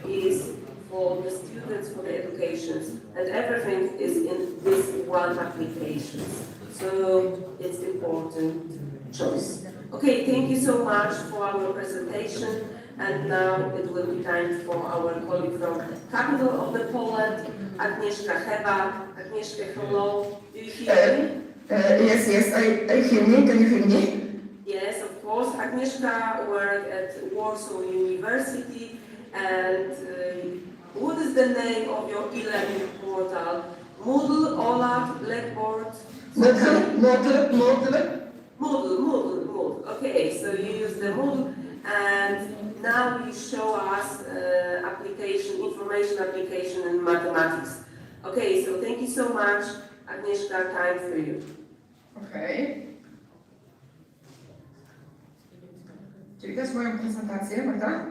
is for the students, for the educations, and everything is in this one application. So it's important choice. Okay, thank you so much for our presentation, and now it will be time for our colleague from capital of the Poland, Agnieszka Heba. Agnieszka, hello. Do you hear me? Yes, I hear me. Can you hear me? Yes, of course. Agnieszka worked at Warsaw University, and what is the name of your e-learning portal? Moodle, OLAF, Blackboard? Moodle. Okay, so you use the Moodle, and now you show us information application in mathematics. Okay, so thank you so much, Agnieszka, time for you. Okay. Czy widać moją prezentację, Magda?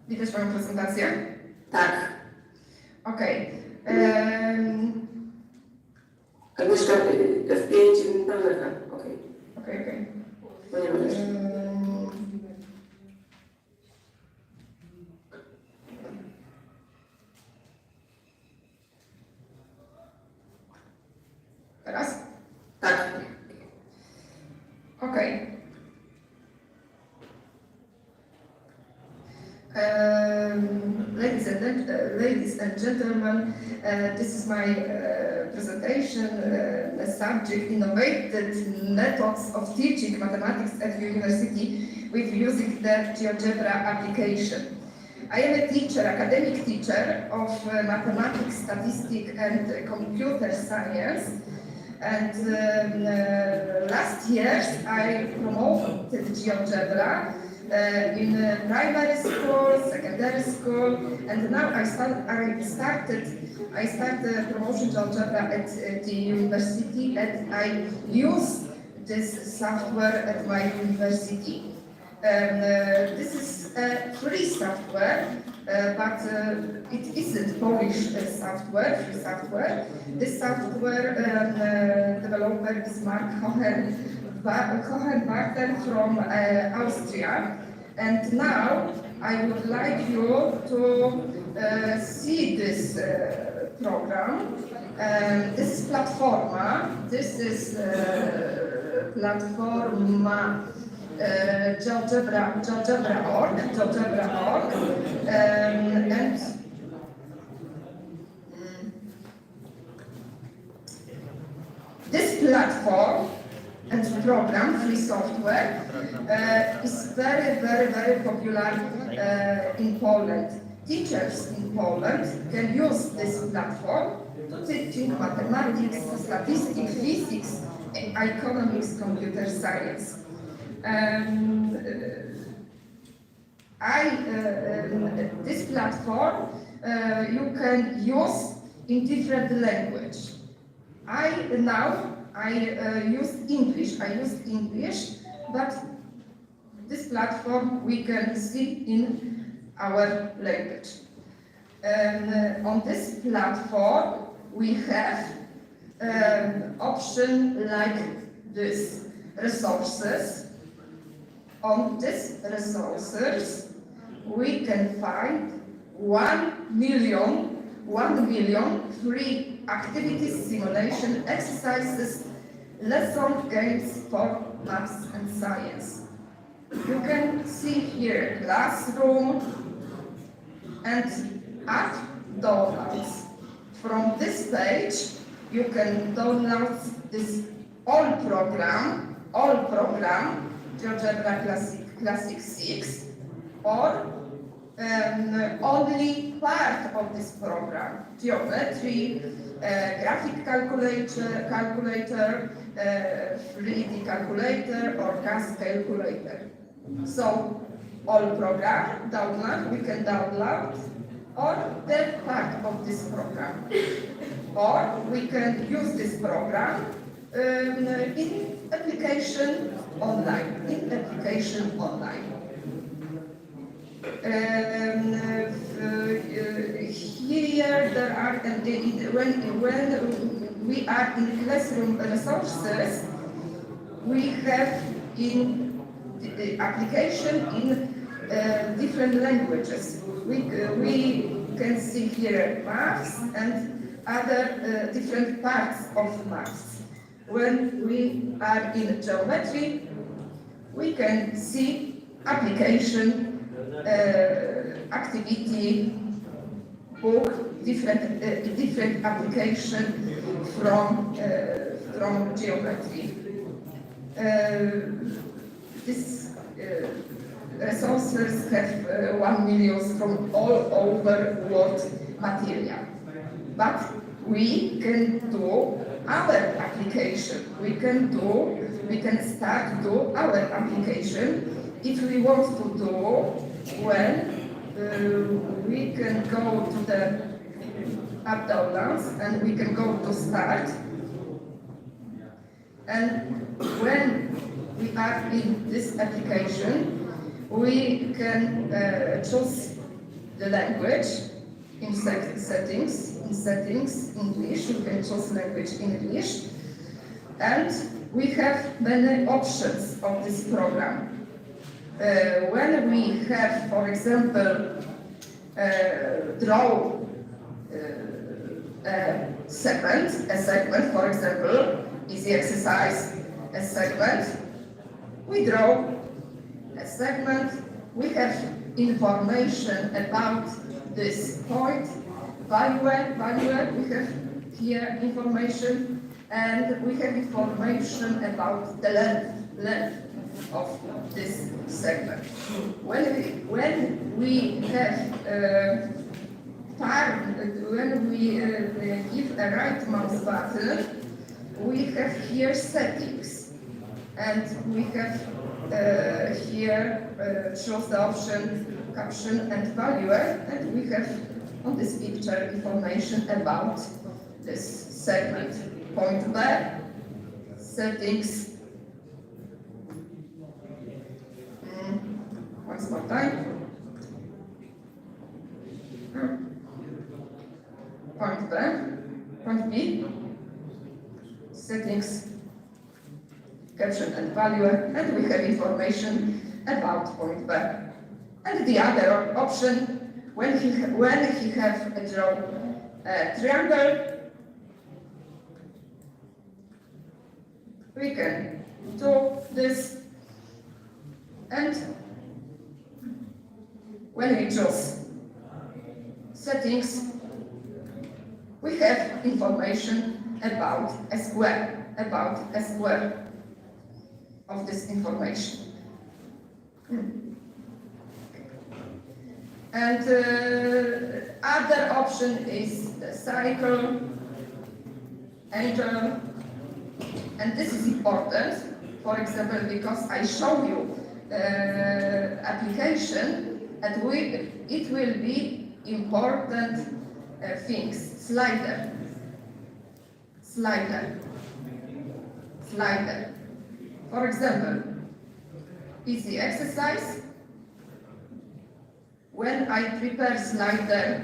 Widać moją prezentację? Tak. Okej. Agnieszka, F5 pełna ekran. Okej. No nie ma też. Teraz? Tak. Okej. Ladies and gentlemen, this is my presentation, the subject innovated methods of teaching mathematics at university with using the GeoGebra application. I am a teacher, academic teacher of mathematics, statistics and computer science. And last year I promoted GeoGebra in primary school, secondary school, and now I started promotion GeoGebra at the university, and I use this software at my university. This is a free software, but it isn't Polish software, free software. This software developer is Mark Hohenwarter from Austria. And now I would like you to see this program. This is Platforma. This is Platforma GeoGebra.org, and this platform and program, free software, is very popular in Poland. Teachers in Poland can use this platform to teaching mathematics, statistics, physics, economics, computer science. This platform you can use in different language. I use English, but this platform we can see in our language. On this platform we have option like this: resources. On these resources we can find 1 million free activities, simulation, exercises, lesson games for maths and science. You can see here classroom and add downloads. From this page you can download this all program GeoGebra Classic 6, or only part of this program: geometry, graphic calculator, 3D calculator, or gas calculator. So all program download, we can download or that part of this program. Or we can use this program in application online. Here there are, when we are in classroom resources, we have in the application in different languages. We can see here maths and other different parts of maths. When we are in geometry, we can see application, activity, book, different application from geometry. This resources have 1 million from all over world material. But we can do our application. We can start do our application if we want to do when we can go to the app downloads and we can go to start. And when we are in this application, we can choose the language in settings, English, we can choose language English. And we have many options of this program. When we have, for example, draw a segment, for example, easy exercise, a segment, we draw a segment, we have information about this point, value, we have here information, and we have information about the length of this segment. When we have when we give a right mouse button, we have here settings, and we have here shows the option caption and value, and we have on this picture information about this segment. Point B, settings. Once more time. Point B, settings, caption and value, and we have information about point B. And the other option, when he have a draw a triangle, we can do this, and when we choose settings, we have information about a square, of this information. And other option is the cycle, angel, and this is important, for example, because I show you application, and it will be important things. Slider. For example, easy exercise. When I prepare slider,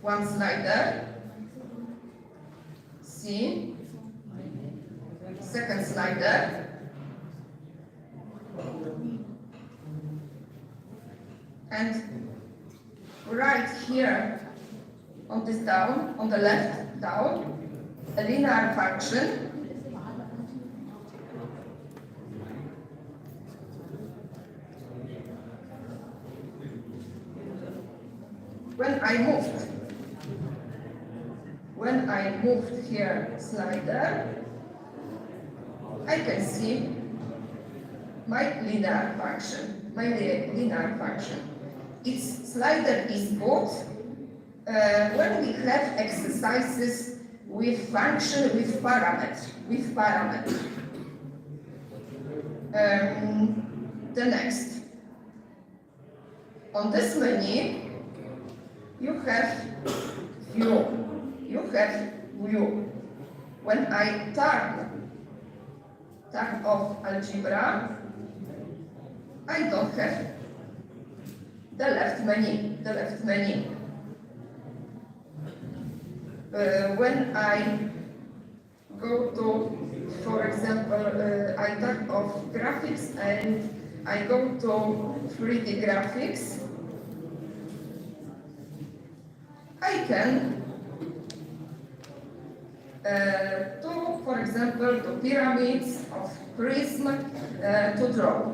one slider, C, second slider, and right here on this down, on the left down, a linear function. When I moved here slider, I can see my linear function. Its slider is good when we have exercises with function with parameter. The next. On this menu, you have view. You have view. When I turn off algebra, I don't have the left menu. When I go to, for example, I turn off graphics and I go to 3D graphics, I can do, for example, the pyramids of prism to draw.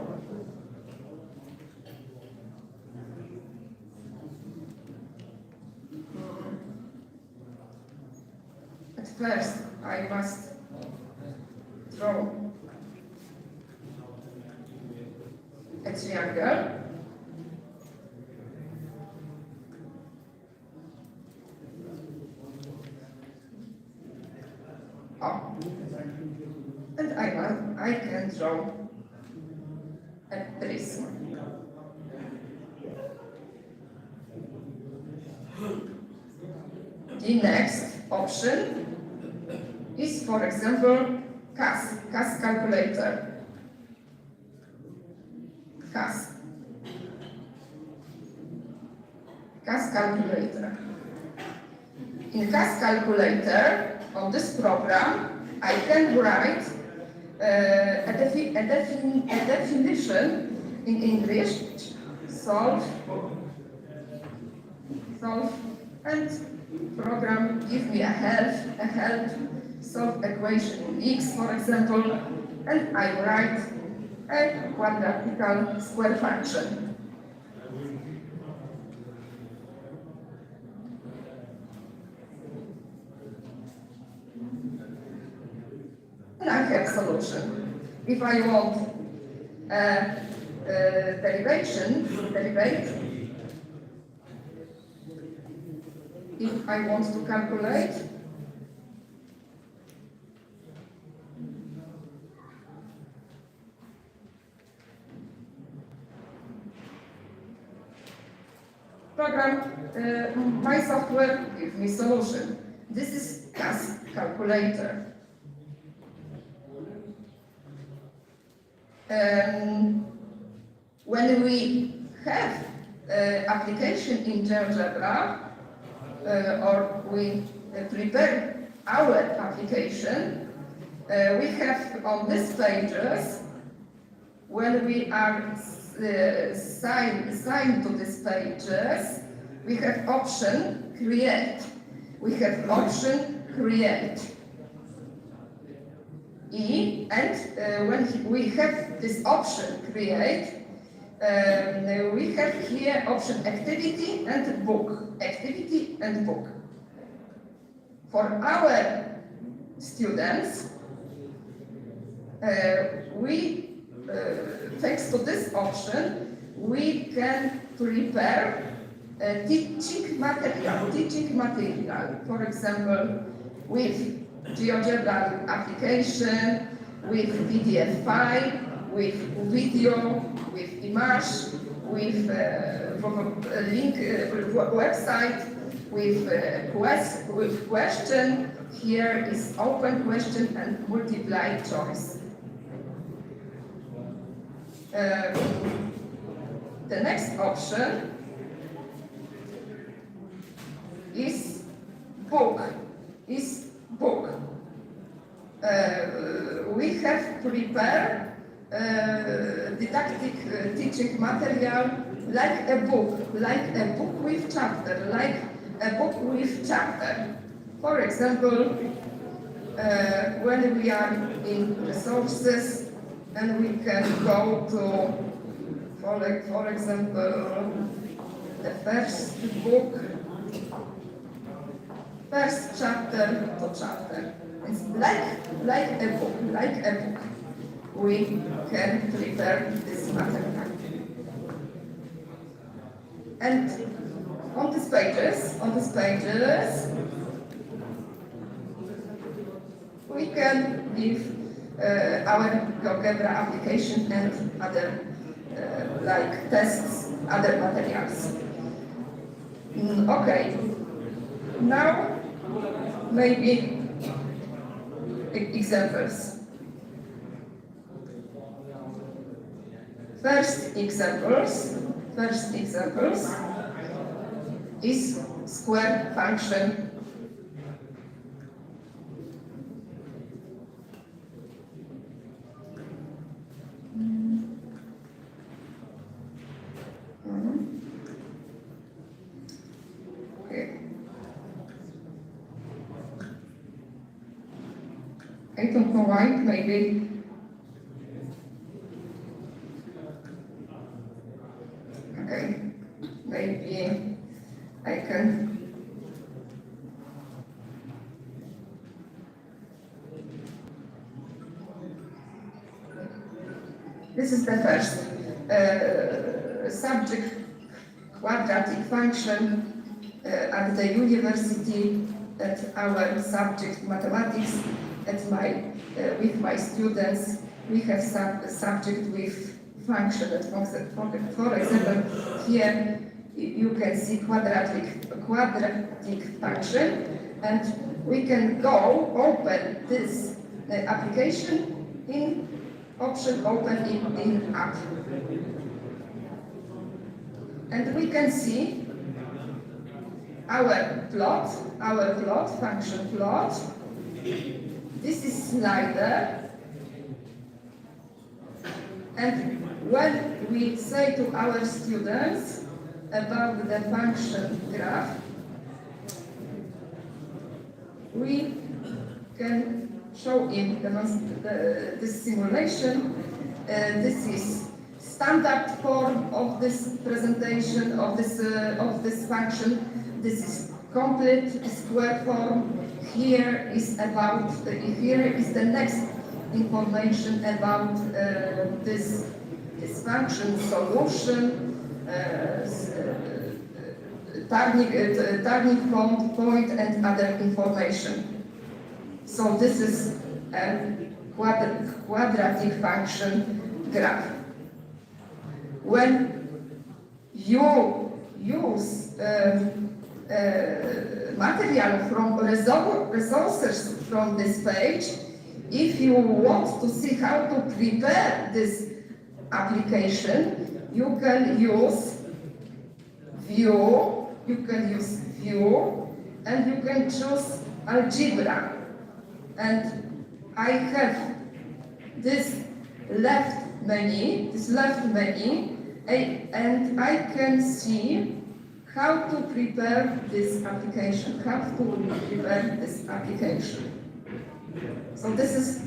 At first, I must draw a triangle. And I can draw a prism. The next option is, for example, CAS calculator. CAS calculator. In CAS calculator, on this program, I can write a definition in English, solve, and program give me a help, solve equation in X, for example, and I write a quadratical square function. And I have solution. If I want derivate, if I want to calculate, program, my software gives me solution. This is CAS calculator. When we have application in GeoGebra, or we prepare our application, we have on these pages, when we are signed to these pages, we have option create. We have option create. And when we have this option create, we have here option activity and book. Activity and book. For our students, thanks to this option, we can prepare teaching material. For example, with GeoGebra application, with PDF file, with video, with image, with link website, with question. Here is open question and multiply choice. The next option is book. We have prepared didactic teaching material like a book with chapter, For example, when we are in resources and we can go to, for example, the first book, first chapter to chapter. It's like a book. We can prepare this material. And on these pages, we can give our GeoGebra application and other like tests, other materials. Okay, now maybe examples. First examples is square function. Okay. I don't know why, maybe. Okay, maybe I can. This is the first subject quadratic function at the university, at our subject mathematics, with my students. We have subject with function. For example, here you can see quadratic function, and we can go open this application in option open in app. And we can see our plot, function plot. This is slider. And when we say to our students about the function graph, we can show him this simulation. This is standard form of this presentation of this function. This is complete square form. Here is the next information about this function solution, turning point, and other information. So this is a quadratic function graph. When you use material from resources from this page, if you want to see how to prepare this application, you can use view, and you can choose algebra. And I have this left menu, and I can see how to prepare this application, So this is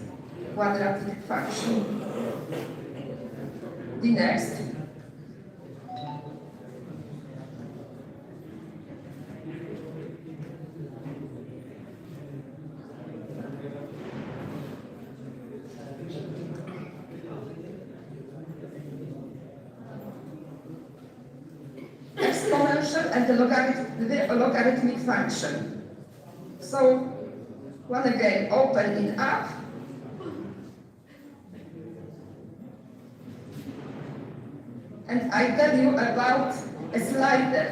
quadratic function. The next. Exponential and the logarithmic function. So, once again, open in app. And I tell you about a slider.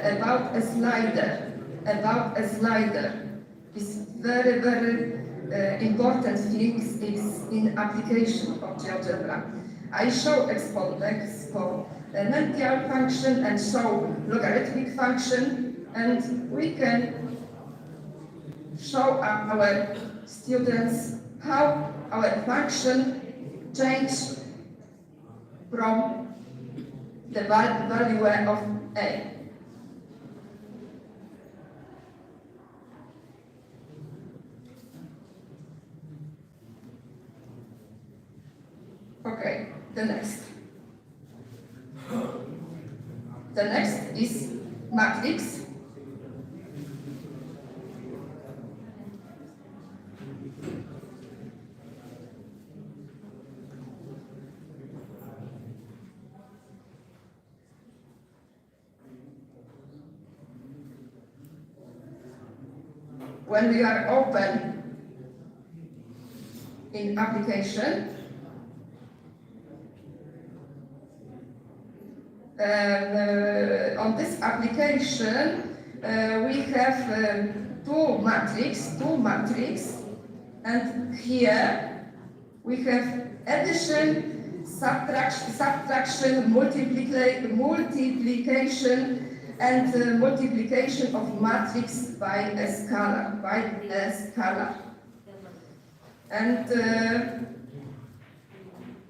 It's very, very important things is in application of GeoGebra. I show exponential function and show logarithmic function, and we can show our students how our function change from the value of A. Okay, the next. The next is matrix. When we are open in application. On this application, we have two matrix, and here we have addition, subtraction, multiplication, and multiplication of matrix by a scalar. And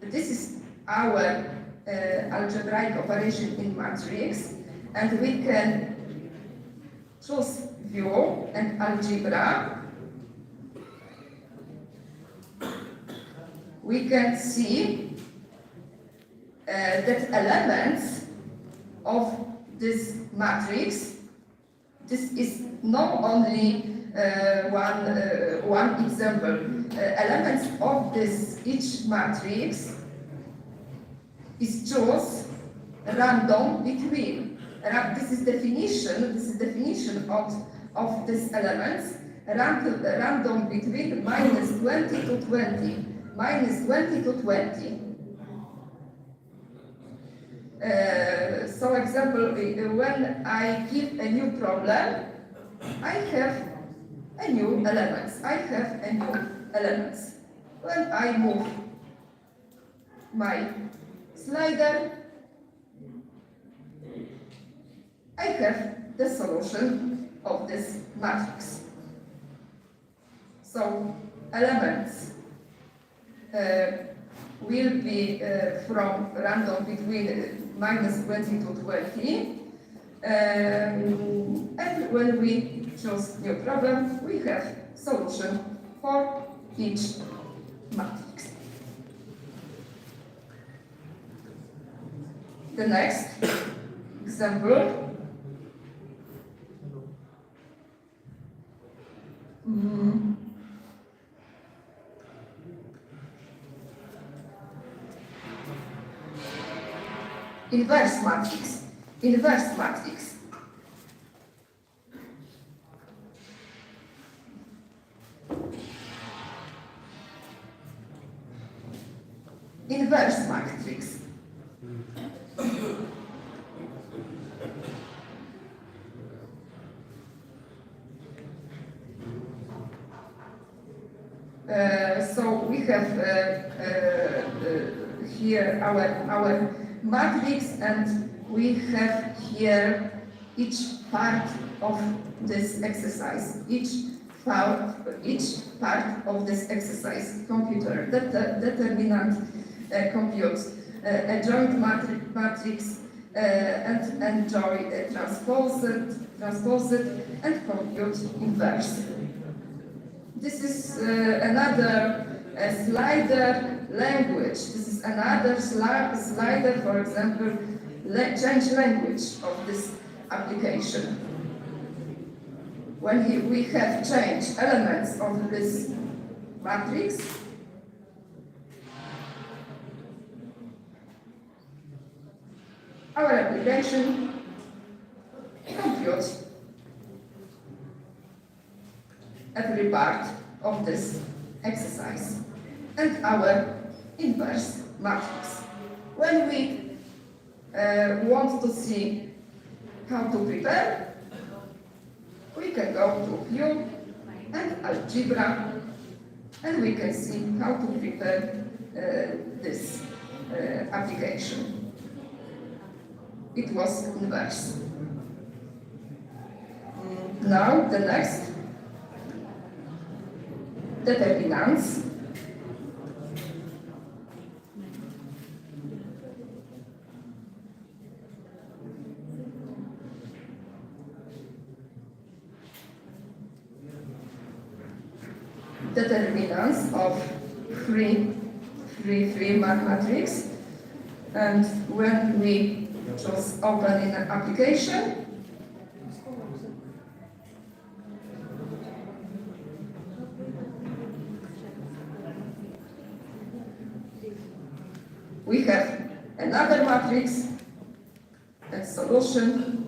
this is our algebraic operation in matrix, and we can choose view and algebra. We can see that elements of this matrix, this is not only one example. Elements of this each matrix is choose random between. This is definition of these elements. Random between -20 to 20. -20 to 20. So example, when I give a new problem, I have a new elements. When I move my slider, I have the solution of this matrix. So elements will be from random between -20 to 20. And when we choose new problem, we have solution for each matrix. The next example. Inverse matrix. Inverse matrix. Inverse matrix. So we have here our matrix, and we have here each part of this exercise, each part of this exercise. Computer determinant computes a joint matrix and join transposed and compute inverse. This is another slider language. This is another slider, for example, change language of this application. When we have changed elements of this matrix, our application computes every part of this exercise and our inverse matrix. When we want to see how to prepare, we can go to View and Algebra, and we can see how to prepare this application. It was inverse. Now the next, determinants. Determinants of free matrix, and when we just open in an application, we have another matrix and solution.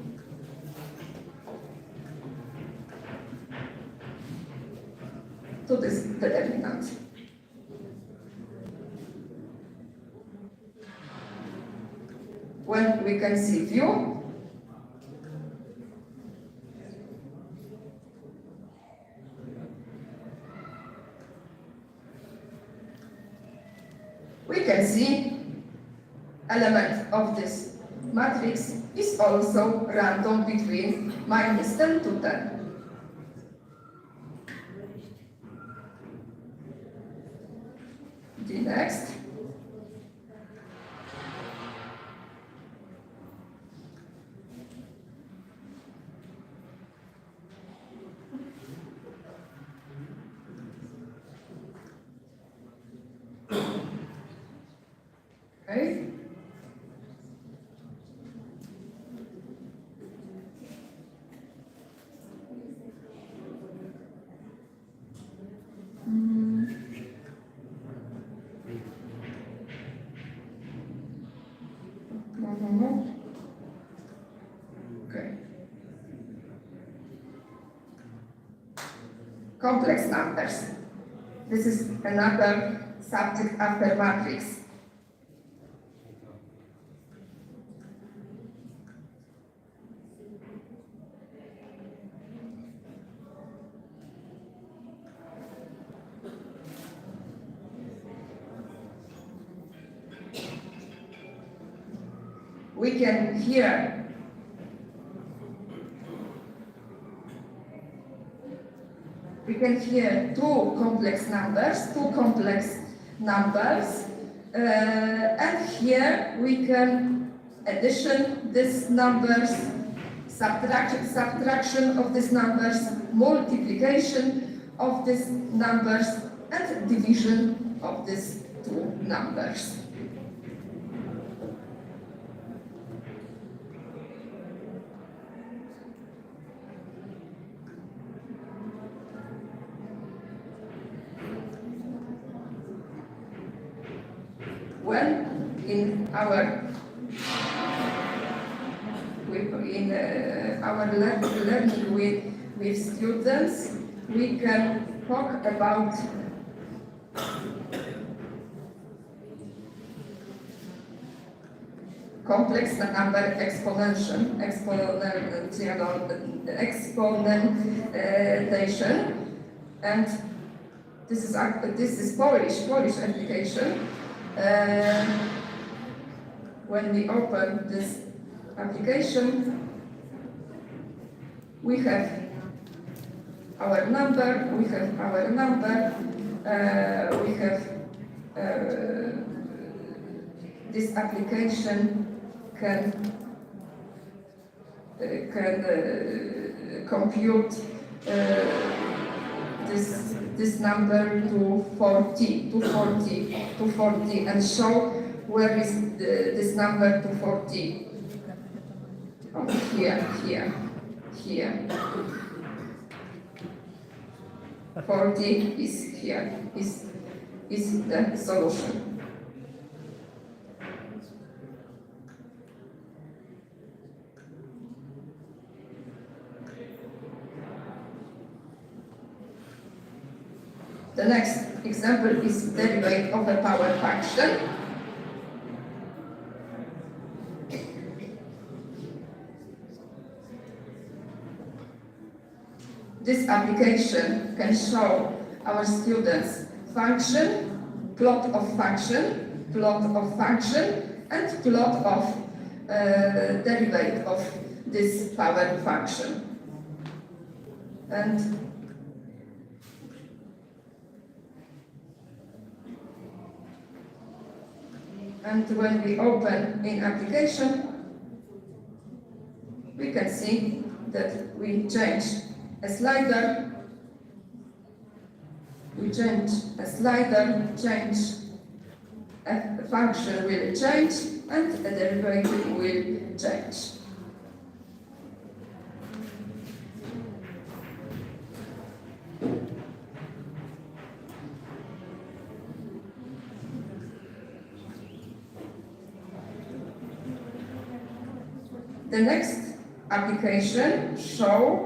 To this determinant. when we can see view, we can see element of this matrix is also random between -10 to 10. The next. Okay. Okay. Complex numbers. This is another subject after matrix. We can hear two complex numbers, and here we can addition these numbers, subtraction of these numbers, multiplication of these numbers, and division of these two numbers. When in our learning with students, we can talk about complex number exponentation, and this is Polish application. When we open this application, we have our number, this application can compute this number to 40 and show where is this number to 40. Oh, here. 40 is here, is the solution. The next example is derivative of a power function. This application can show our students plot of function, and plot of derivative of this power function. And when we open in application, we can see that we change a slider, a function will change, and a derivative will change. The next application show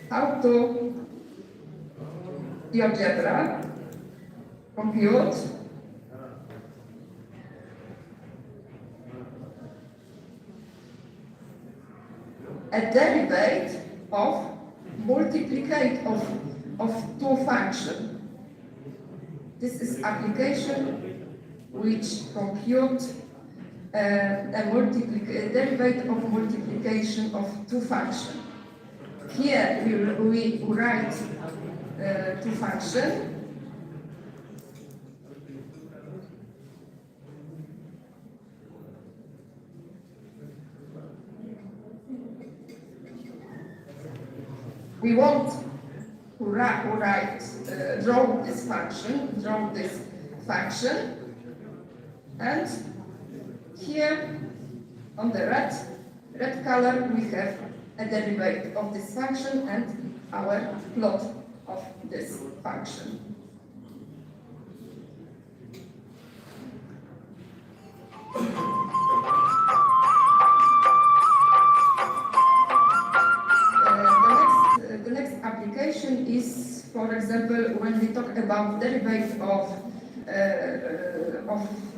how to GeoGebra compute a derivative of multiplicate of two functions. This is application which compute a derivative of multiplication of two functions. Here we write two functions. We want to draw this function, and here on the red color we have a derivative of this function and our plot of this function. The next application is, for example, when we talk about derivative of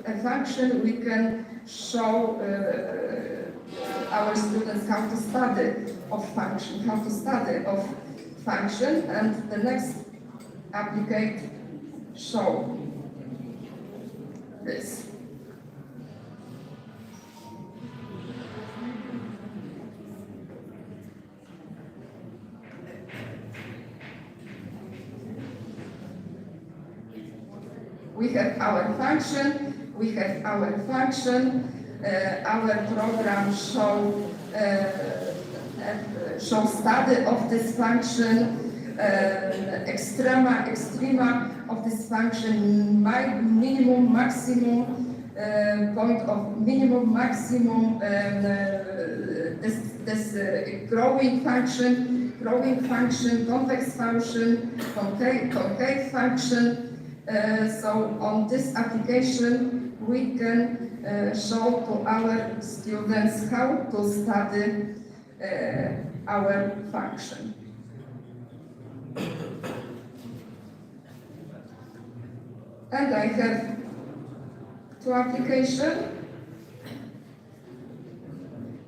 a function, we can show our students how to study of function, and the next application show this. We have our function, our program show study of this function, extrema of this function, minimum, maximum, point of minimum, maximum, this growing function, convex function, concave function. So on this application, we can show to our students how to study our function. And I have two applications.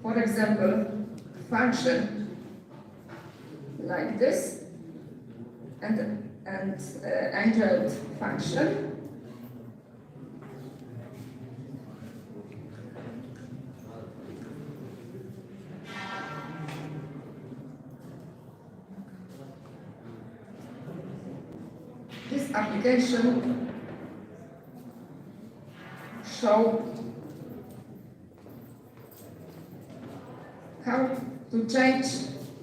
For example, function like this, and angeled function. This application show how to change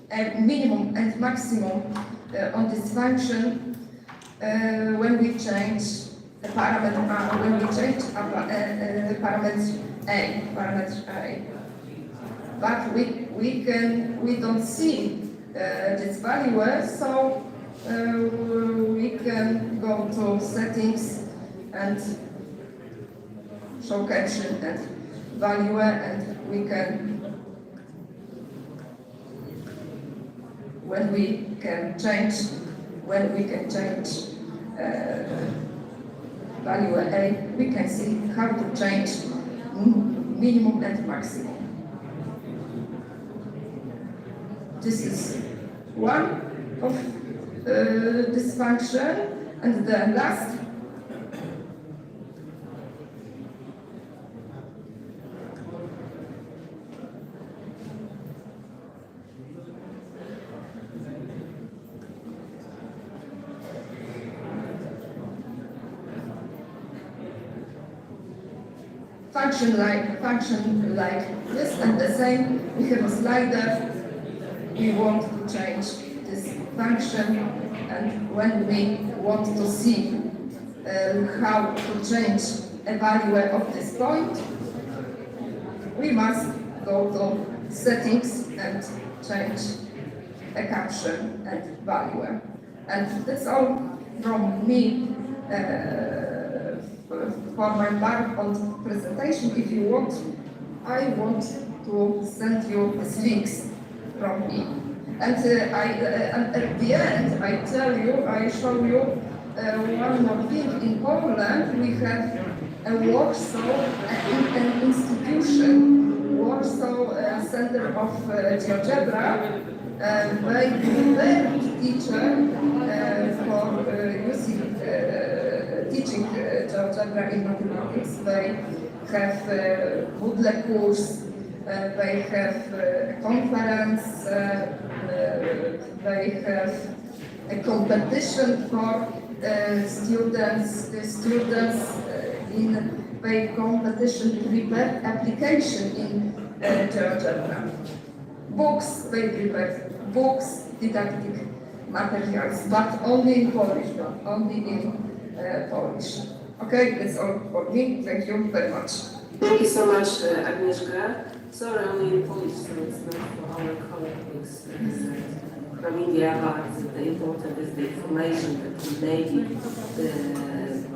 a minimum and maximum on this function when we change the parameter, the parameter A. But we don't see this value, so we can go to settings and show caption and value, and we can value A, we can see how to change minimum and maximum. This is one of this function, and the last function like this, and the same, we have a slider. We want to change this function, and when we want to see how to change a value of this point, we must go to settings and change a caption and value. And that's all from me for my part on presentation. If you want, I want to send you these links from me. And at the end, I show you one more thing. In Poland, we have Warsaw an institution, Warsaw Center of GeoGebra. They prepared teacher for using teaching GeoGebra in mathematics. They have Moodle course, they have a conference, they have a competition for students in the competition prepared application in GeoGebra. Books, they prepared books, didactic materials, but only in Polish, not only in Polish. Okay, that's all for me. Thank you very much. Thank you so much, Agnieszka. Sorry, only in Polish, so it's not for our colleagues from India, but the important is the information that maybe the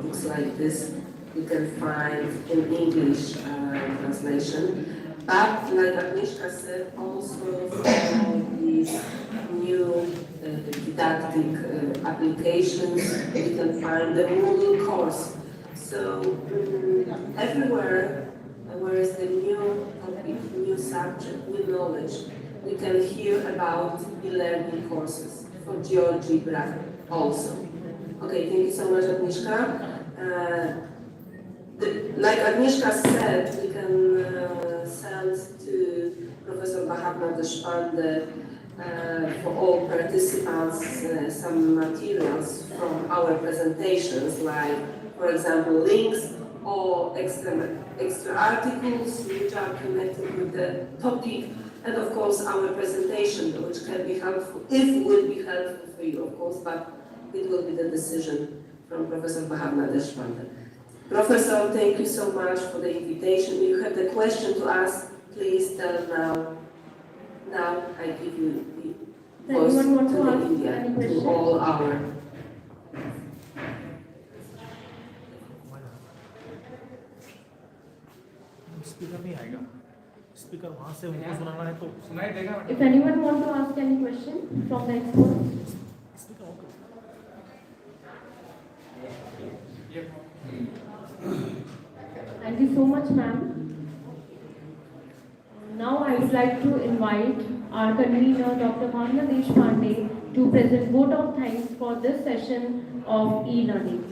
books like this you can find in English translation. But like Agnieszka said, also for these new didactic applications, you can find the Moodle course. So everywhere where is the new topic, new subject, new knowledge, we can hear about e-learning courses for GeoGebra also. Okay, thank you so much, Agnieszka. Like Agnieszka said, we can send to Professor Bahavna Deshpande for all participants some materials from our presentations, like, for example, links or extra articles which are connected with the topic, and of course our presentation, which can be helpful, if it will be helpful for you, of course, but it will be the decision from Professor Bahavna Deshpande. Professor, thank you so much for the invitation. If you have the question to ask, please tell now. Now I give you the voice to the India, to all our. Speaker नहीं आएगा speaker वहां से उनको सुनाना है तो सुनाई देगा If anyone want to ask any question from the experts. Thank you so much, ma'am. Now I would like to invite our convener, Dr. Bhavna Deshpande, to present vote of thanks for this session of e-learning.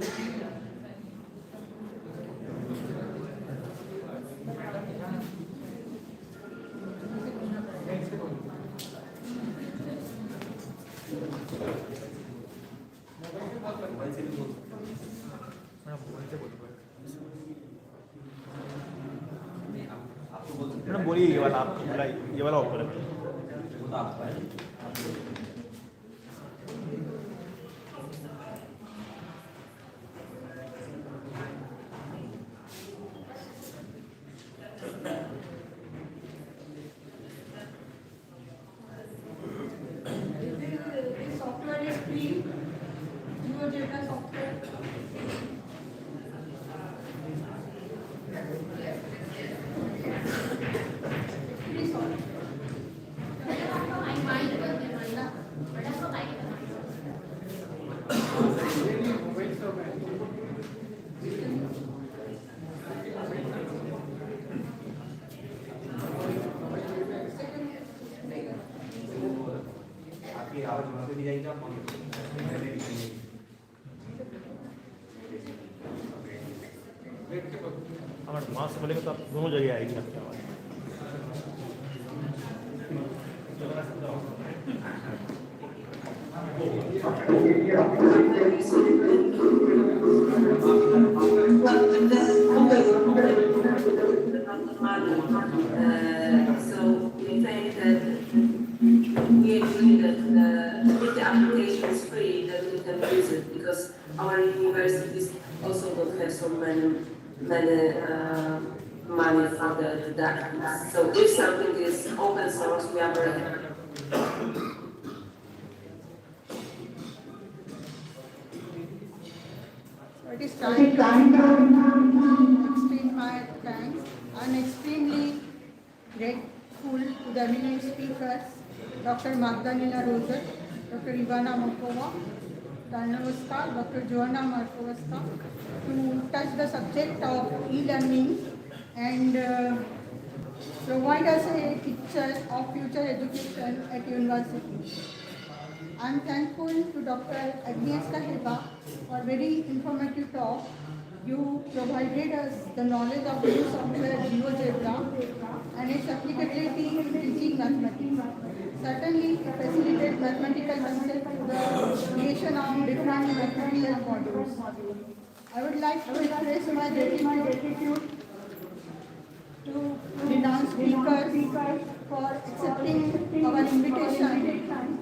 Madam बोलिए ये वाला आप ये वाला of करें software is free. GeoGebra software. Free software. अगर वहाँ से बोलेंगे तो आप दोनों जगह आएगी आपकी आवाज़ So we think that we agree that if the application is free, then we can use it, because our universities also don't have so many money for the didactics. So if something is open source, we are very happy. It is time to extreme my thanks. I am extremely grateful to the eminent speakers, Dr. Magdalena Roser, Dr. Ivana Mokova, Danilowska, Dr. Joanna Markowska, to touch the subject of e-learning and provide us a picture of future education at university. I am thankful to Dr. Agnieszka Heba for very informative talk. You provided us the knowledge of new software GeoGebra and its applicability in teaching mathematics. Certainly, it facilitates mathematical concept to the creation of different mathematical modules. I would like to express my gratitude to renowned speakers for accepting our invitation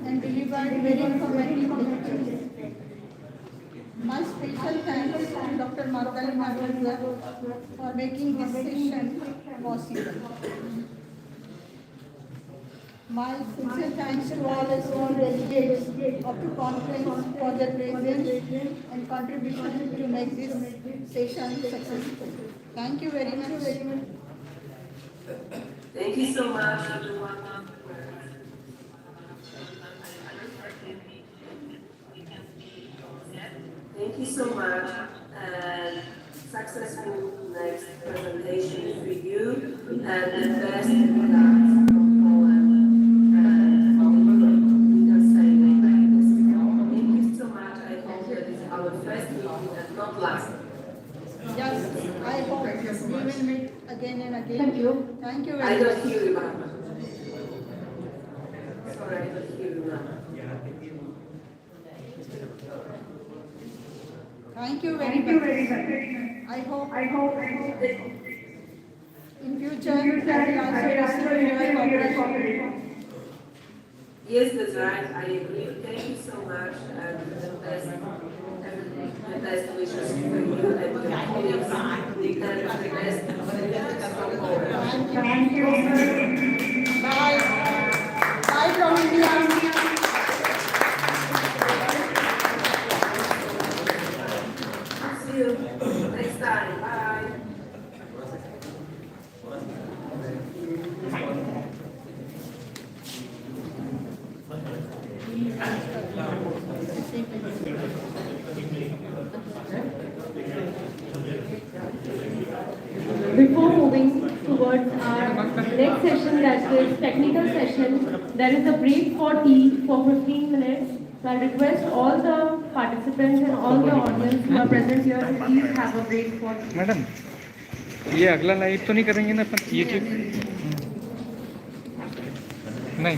and delivered very informative lectures. My special thanks to Dr. Magdalena for making this session possible. My sincere thanks to all the small delegates of the conference for their presence and contribution to make this session successful. Thank you very much. Thank you so much. Thank you so much. Successful next presentation for you and the best regards from Poland. We can say this. Thank you so much. I hope that it's our first meeting and not last. Yes, I hope we will meet again and again. Thank you. Thank you I very much. don't hear you, Barbara. Sorry, I don't hear you now. Thank you very much. I hope in future I will also receive your cooperation. Yes, that's right. I agree. Thank you so much, and the best wishes for you and your colleagues, and the best from Poland. Thank you. Bye. Bye from India. See you next time. Bye. Before moving towards our next session, that is technical session, there is a break for tea for 15 minutes. So I request all the participants and all the audience who are present here to please have a break for tea. Madam ये अगला live तो नहीं करेंगे ना अपन ये नहीं